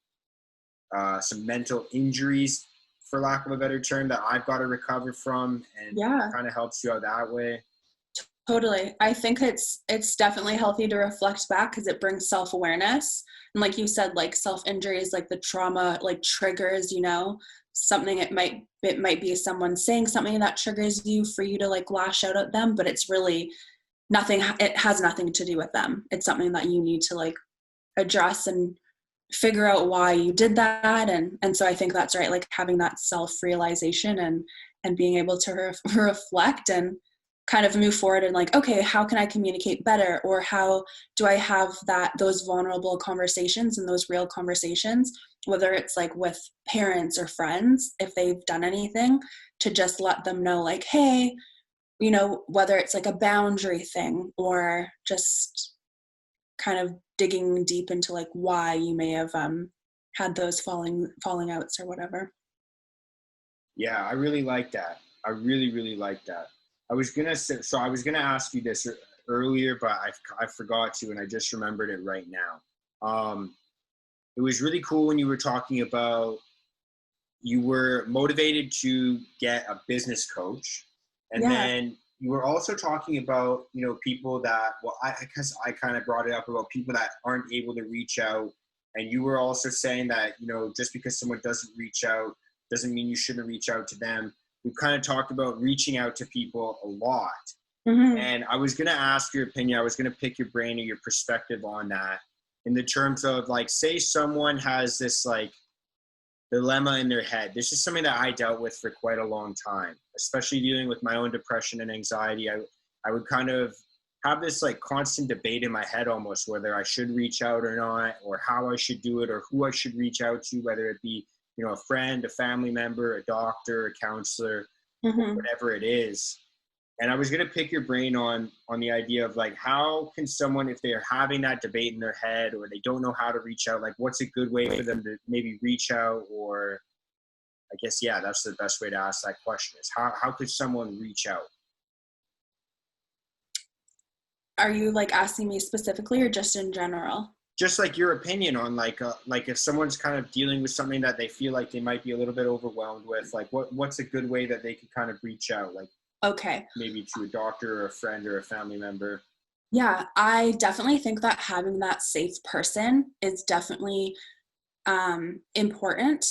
some mental injuries, for lack of a better term, that I've got to recover from, and Yeah. it kind of helps you out that way. Totally. I think it's definitely healthy to reflect back because it brings self-awareness. And like you said, like self-injury is like the trauma, like triggers, you know, something it might be someone saying something that triggers you for you to like lash out at them, but it's really nothing, it has nothing to do with them. It's something that you need to like address and figure out why you did that. And so I think that's right. Like having that self-realization and being able to reflect and kind of move forward and like, okay, how can I communicate better? Or how do I have those vulnerable conversations and those real conversations, whether it's like with parents or friends, if they've done anything, to just let them know like, hey, you know, whether it's like a boundary thing or just kind of digging deep into like why you may have had those falling outs or whatever. Yeah, I really like that. I really like that. I was gonna ask you this earlier, but I forgot to, and I just remembered it right now. It was really cool when you were talking about you were motivated to get a business coach, and then you were also talking about, you know, people that, well, because I kind of brought it up about people that aren't able to reach out, and you were also saying that, you know, just because someone doesn't reach out doesn't mean you shouldn't reach out to them. We've kind of talked about reaching out to people a lot. And I was going to ask your opinion. I was going to pick your brain or your perspective on that in the terms of like, say someone has this like dilemma in their head. This is something that I dealt with for quite a long time, especially dealing with my own depression and anxiety. I would kind of have this like constant debate in my head almost whether I should reach out or not, or how I should do it, or who I should reach out to, whether it be, you know, a friend, a family member, a doctor, a counselor, whatever it is. And I was going to pick your brain on the idea of like, how can someone, if they're having that debate in their head or they don't know how to reach out, like what's a good way for them to maybe reach out? Or I guess, yeah, that's the best way to ask that question is how could someone reach out? Are you like asking me specifically or just in general? Just like your opinion on like if someone's kind of dealing with something that they feel like they might be a little bit overwhelmed with, like what's a good way that they could kind of reach out? Like, Okay. maybe to a doctor or a friend or a family member? Yeah, I definitely think that having that safe person is definitely important.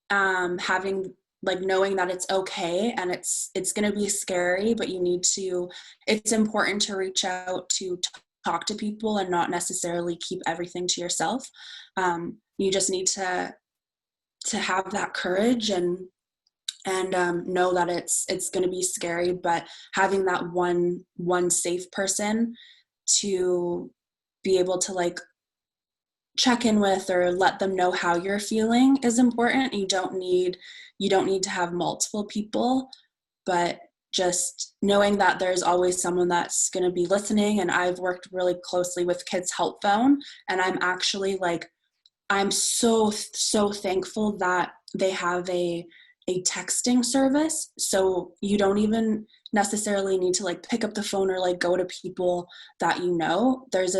Having like knowing that it's okay and it's going to be scary, but it's important to reach out to talk to people and not necessarily keep everything to yourself. You just need to have that courage and know that it's going to be scary, but having that one safe person to be able to like check in with or let them know how you're feeling is important. You don't need to have multiple people, but just knowing that there's always someone that's going to be listening. And I've worked really closely with Kids Help Phone, and I'm so thankful that they have a texting service, so you don't even necessarily need to like pick up the phone or like go to people that you know. There's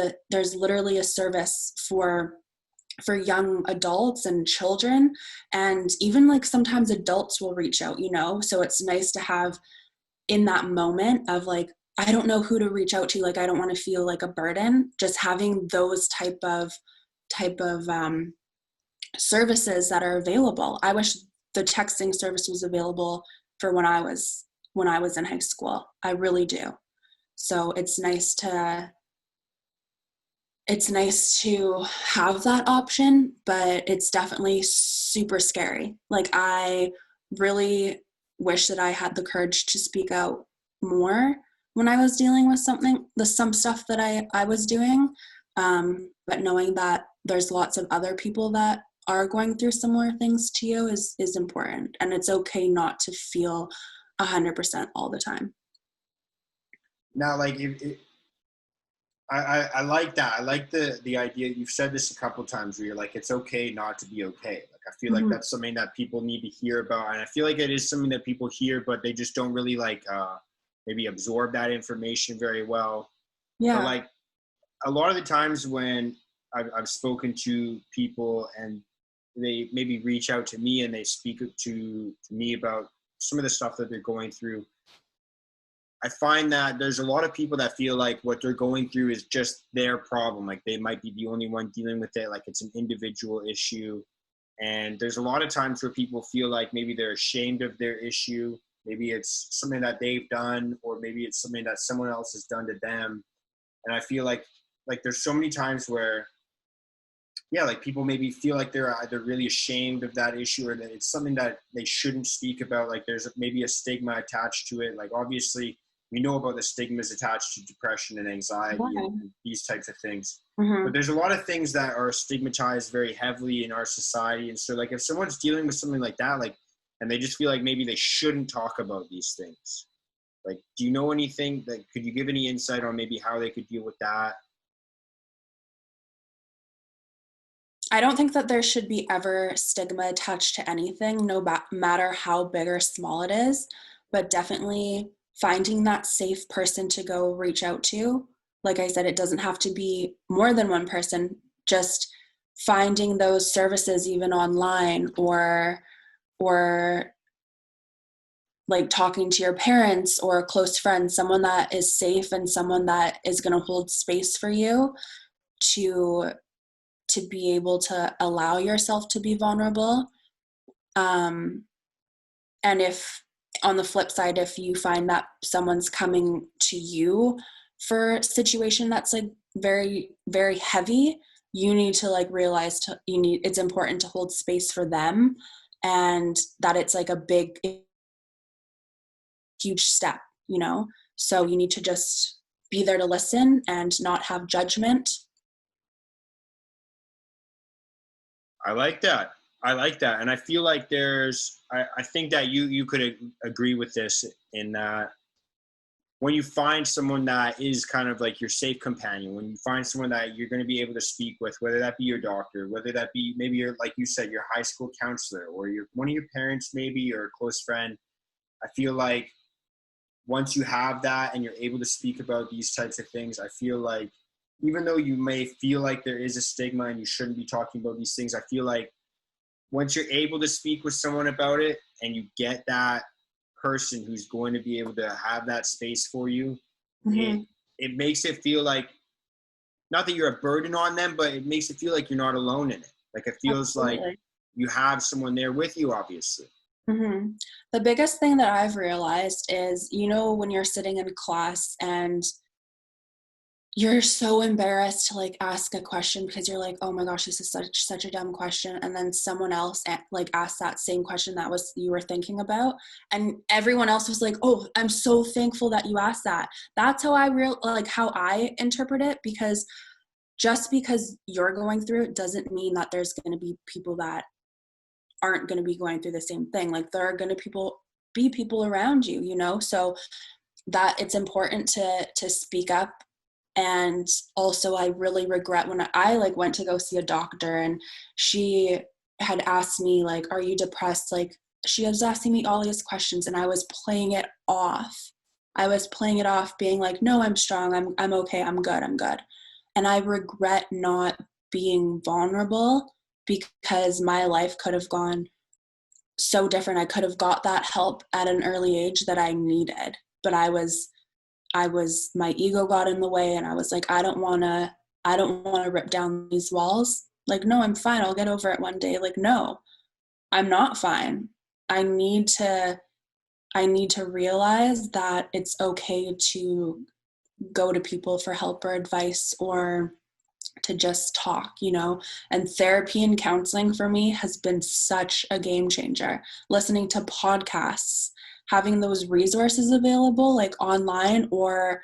literally a service for young adults and children, and even like sometimes adults will reach out, so it's nice to have in that moment of like, I don't know who to reach out to, like I don't want to feel like a burden. Just having those type of services that are available. I wish the texting service was available for when I was in high school. I really do. So it's nice to have that option, but it's definitely super scary. Like I really wish that I had the courage to speak out more when I was dealing with some stuff that I was doing. But knowing that there's lots of other people that are going through similar things to you is important. And it's okay not to feel 100% all the time. Now, like, I like that. I like the idea. You've said this a couple times where you're like, it's okay not to be okay. Like, I feel like Mm-hmm. that's something that people need to hear about. And I feel like it is something that people hear, but they just don't really like, maybe absorb that information very well. But Yeah. like a lot of the times when I've spoken to people and they maybe reach out to me and they speak to me about some of the stuff that they're going through, I find that there's a lot of people that feel like what they're going through is just their problem. Like they might be the only one dealing with it. Like it's an individual issue. And there's a lot of times where people feel like maybe they're ashamed of their issue. Maybe it's something that they've done, or maybe it's something that someone else has done to them. And I feel like there's so many times where, yeah, like people maybe feel like they're either really ashamed of that issue or that it's something that they shouldn't speak about. Like there's maybe a stigma attached to it. Like obviously we know about the stigmas attached to depression and anxiety and these types of things. Mm-hmm. But there's a lot of things that are stigmatized very heavily in our society. And so like if someone's dealing with something like that, like, and they just feel like maybe they shouldn't talk about these things. Like, do you know anything that could you give any insight on maybe how they could deal with that? I don't think that there should be ever stigma attached to anything, no matter how big or small it is, but definitely finding that safe person to go reach out to. Like I said, it doesn't have to be more than one person, just finding those services even online or like talking to your parents or a close friend, someone that is safe and someone that is going to hold space for you to be able to allow yourself to be vulnerable. And if on the flip side, if you find that someone's coming to you for a situation that's like very, very heavy, you need to like realize it's important to hold space for them, and that it's like a big, huge step, so you need to just be there to listen and not have judgment. I like that. I like that. And I feel like I think that you could agree with this in that when you find someone that is kind of like your safe companion, when you find someone that you're going to be able to speak with, whether that be your doctor, whether that be maybe like you said, your high school counselor or one of your parents, maybe, or a close friend, I feel like once you have that and you're able to speak about these types of things, I feel like even though you may feel like there is a stigma and you shouldn't be talking about these things, I feel like once you're able to speak with someone about it and you get that person who's going to be able to have that space for you, Mm-hmm. it makes it feel like, not that you're a burden on them, but it makes it feel like you're not alone in it. Like it feels like Absolutely. you have someone there with you, obviously. Mm-hmm. The biggest thing that I've realized is, when you're sitting in class and you're so embarrassed to like ask a question because you're like, oh my gosh, this is such a dumb question, and then someone else like asked that same question that was you were thinking about, and everyone else was like, oh, I'm so thankful that you asked that. That's how how I interpret it, because just because you're going through it doesn't mean that there's going to be people that aren't going to be going through the same thing. Like there are going to be people around you, so that it's important to speak up. And also I really regret when I like went to go see a doctor, and she had asked me like, are you depressed? Like she was asking me all these questions, and I was playing it off. Being like, no, I'm strong. I'm okay. I'm good. And I regret not being vulnerable, because my life could have gone so different. I could have got that help at an early age that I needed, but my ego got in the way, and I was like, I don't want to rip down these walls. Like, no, I'm fine. I'll get over it one day. Like, no, I'm not fine. I need to realize that it's okay to go to people for help or advice, or to just talk, and therapy and counseling for me has been such a game changer. Listening to podcasts, having those resources available, like online or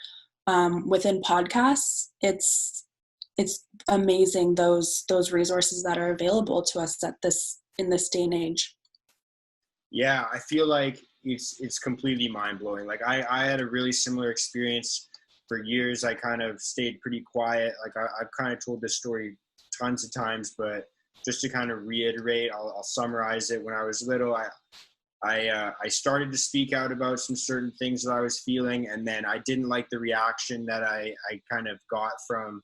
within podcasts, it's amazing, those resources that are available to us in this day and age. Yeah, I feel like it's completely mind-blowing. Like I had a really similar experience. For years, I kind of stayed pretty quiet. Like I've kind of told this story tons of times, but just to kind of reiterate, I'll summarize it. When I was little, I started to speak out about some certain things that I was feeling, and then I didn't like the reaction that I kind of got from,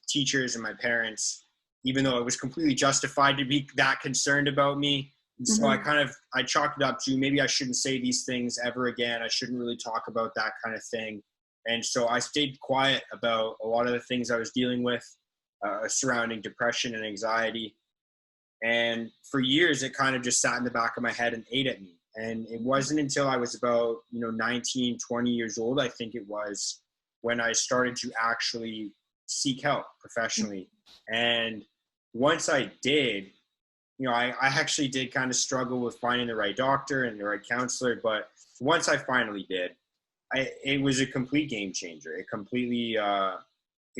teachers and my parents, even though it was completely justified to be that concerned about me. And so Mm-hmm. I chalked it up to, maybe I shouldn't say these things ever again. I shouldn't really talk about that kind of thing. And so I stayed quiet about a lot of the things I was dealing with surrounding depression and anxiety. And for years, it kind of just sat in the back of my head and ate at me. And it wasn't until I was about, 19, 20 years old, I think it was, when I started to actually seek help professionally. And once I did, I actually did kind of struggle with finding the right doctor and the right counselor. But once I finally did, it was a complete game changer. It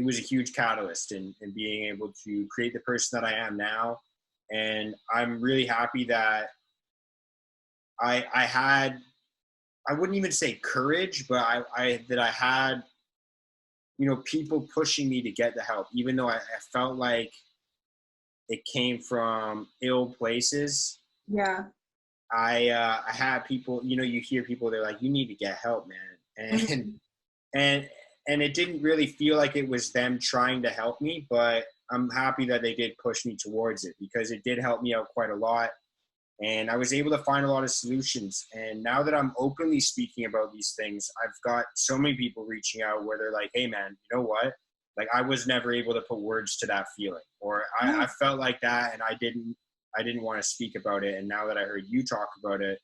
was a huge catalyst in being able to create the person that I am now. And I'm really happy that I had, I wouldn't even say courage, but that I had, people pushing me to get the help, even though I felt like it came from ill places. Yeah. I had people, you hear people, they're like, you need to get help, man. And, Mm-hmm. and, and it didn't really feel like it was them trying to help me, but I'm happy that they did push me towards it, because it did help me out quite a lot. And I was able to find a lot of solutions. And now that I'm openly speaking about these things, I've got so many people reaching out where they're like, hey man, you know what? Like I was never able to put words to that feeling, or I felt like that and I didn't want to speak about it. And now that I heard you talk about it,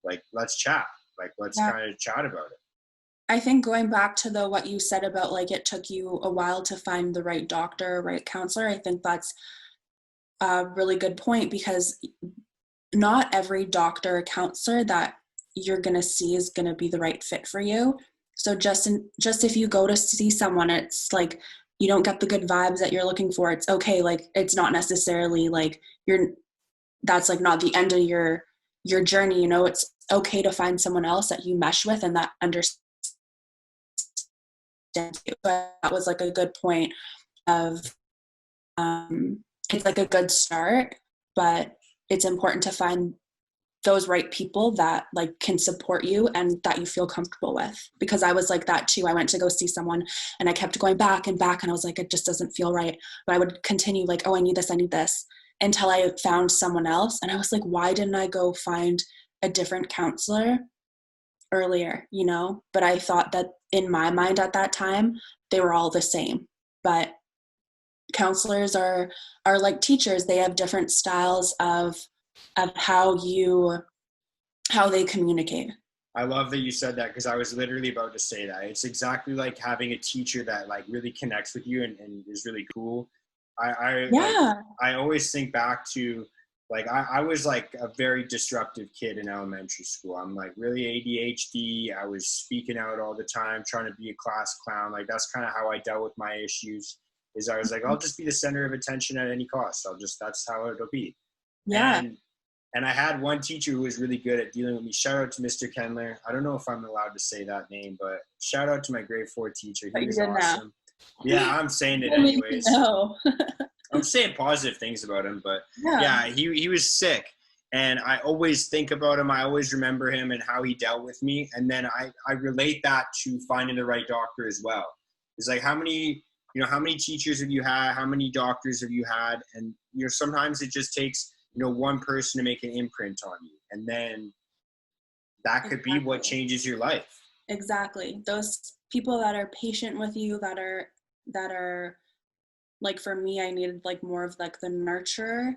like, let's chat, like, let's Yeah. kind of chat about it. I think going back to what you said about like it took you a while to find the right doctor, right counselor, I think that's a really good point, because not every doctor or counselor that you're going to see is going to be the right fit for you. So just if you go to see someone, it's like you don't get the good vibes that you're looking for, it's okay. Like it's not necessarily like that's like not the end of your journey. It's okay to find someone else that you mesh with and that understands you. But that was like a good point of it's like a good start, but it's important to find those right people that like can support you and that you feel comfortable with. Because I was like that too. I went to go see someone and I kept going back and back, and I was like, it just doesn't feel right. But I would continue like, oh, I need this, until I found someone else. And I was like, why didn't I go find a different counselor earlier, you know, but I thought that in my mind at that time, they were all the same. But counselors are like teachers. They have different styles of how they communicate. I love that you said that, because I was literally about to say that. It's exactly like having a teacher that like really connects with you and is really cool. Like, Yeah. I always think back to like I was like a very disruptive kid in elementary school. I'm like really ADHD. I was speaking out all the time, trying to be a class clown. Like that's kind of how I dealt with my issues. Is I was like, I'll just be the center of attention at any cost. That's how it'll be. Yeah. And I had one teacher who was really good at dealing with me. Shout out to Mr. Kendler. I don't know if I'm allowed to say that name, but shout out to my grade 4 teacher. He was awesome. Yeah, I'm saying it anyways. No. I'm saying positive things about him, but Yeah. he was sick. And I always think about him. I always remember him and how he dealt with me. And then I relate that to finding the right doctor as well. It's like, how many teachers have you had? How many doctors have you had? And, sometimes it just takes, one person to make an imprint on you. And then that could be what changes your life. Exactly. Those people that are patient with you, that are like, for me, I needed like more of like the nurturer.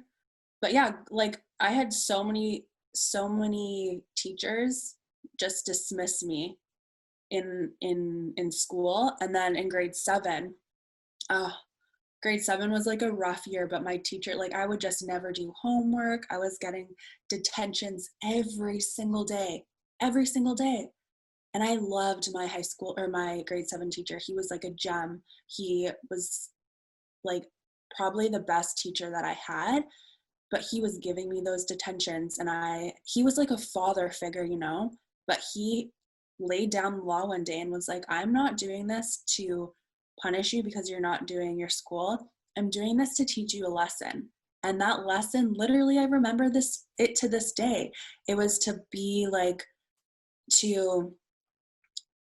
But yeah, like I had so many teachers just dismiss me in school. And then in grade 7, grade 7 was like a rough year, but my teacher, like I would just never do homework. I was getting detentions every single day. And I loved my high school or my grade 7 teacher. He was like a gem. He was like probably the best teacher that I had, but he was giving me those detentions, and he was like a father figure, but he laid down the law one day and was like, I'm not doing this to punish you because you're not doing your school. I'm doing this to teach you a lesson. And that lesson, literally, I remember it to this day. It was to be like, to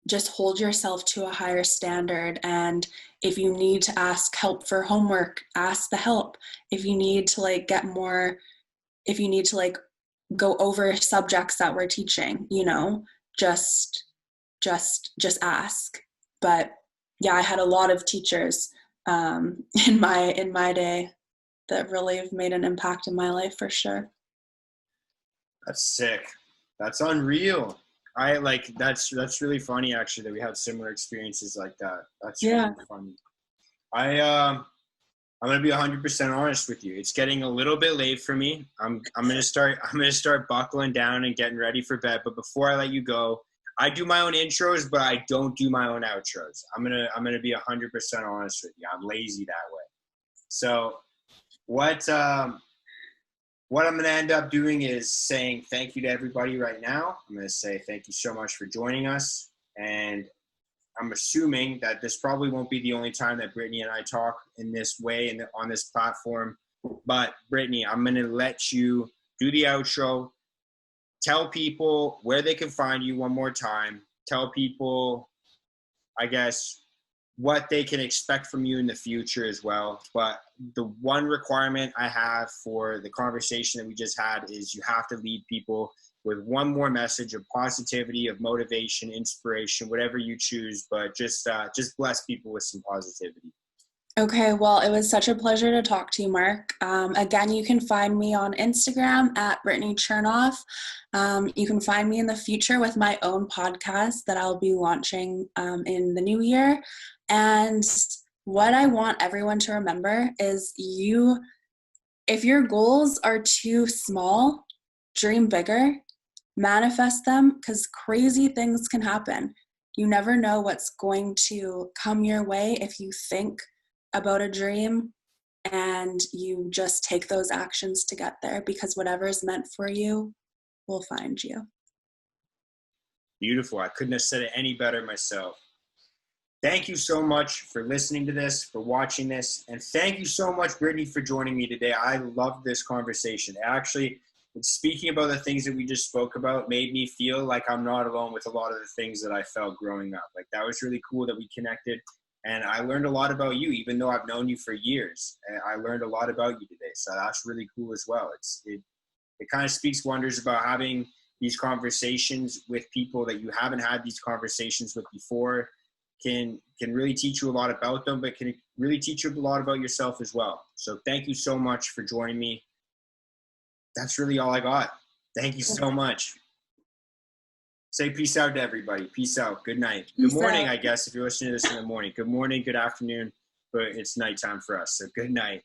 just hold yourself to a higher standard. And if you need to ask help for homework, ask the help. If you need to like if you need to like go over subjects that we're teaching, just ask. But yeah, I had a lot of teachers in my day that really have made an impact in my life, for sure. That's sick. That's unreal. That's really funny actually that we had similar experiences like that. That's really funny. I'm gonna be 100% honest with you. It's getting a little bit late for me. I'm gonna start buckling down and getting ready for bed. But before I let you go, I do my own intros, but I don't do my own outros. I'm gonna be 100% honest with you. I'm lazy that way. So what I'm going to end up doing is saying thank you to everybody right now. I'm going to say thank you so much for joining us. And I'm assuming that this probably won't be the only time that Brittany and I talk in this way and on this platform. But Brittany, I'm going to let you do the outro. Tell people where they can find you one more time. Tell people, I guess, what they can expect from you in the future as well. But the one requirement I have for the conversation that we just had is you have to leave people with one more message of positivity, of motivation, inspiration, whatever you choose, but just bless people with some positivity. Okay, well, it was such a pleasure to talk to you, Mark. Again, you can find me on Instagram at Brittany Chernoff. You can find me in the future with my own podcast that I'll be launching in the new year. And what I want everyone to remember is if your goals are too small, dream bigger, manifest them, because crazy things can happen. You never know what's going to come your way if you think about a dream and you just take those actions to get there, because whatever is meant for you will find you. Beautiful. I couldn't have said it any better myself. Thank you so much for listening to this, for watching this, and thank you so much, Brittany, for joining me today. I loved this conversation. Actually, speaking about the things that we just spoke about made me feel like I'm not alone with a lot of the things that I felt growing up. Like, that was really cool that we connected, and I learned a lot about you, even though I've known you for years. I learned a lot about you today, so that's really cool as well. It kind of speaks wonders about having these conversations with people that you haven't had these conversations with before can really teach you a lot about them, but can really teach you a lot about yourself as well. So thank you so much for joining me. That's really all I got. Thank you so much. Say peace out to everybody. Peace out. Good night. Good morning, I guess, if you're listening to this in the morning. Good morning, good afternoon, but it's nighttime for us. So good night.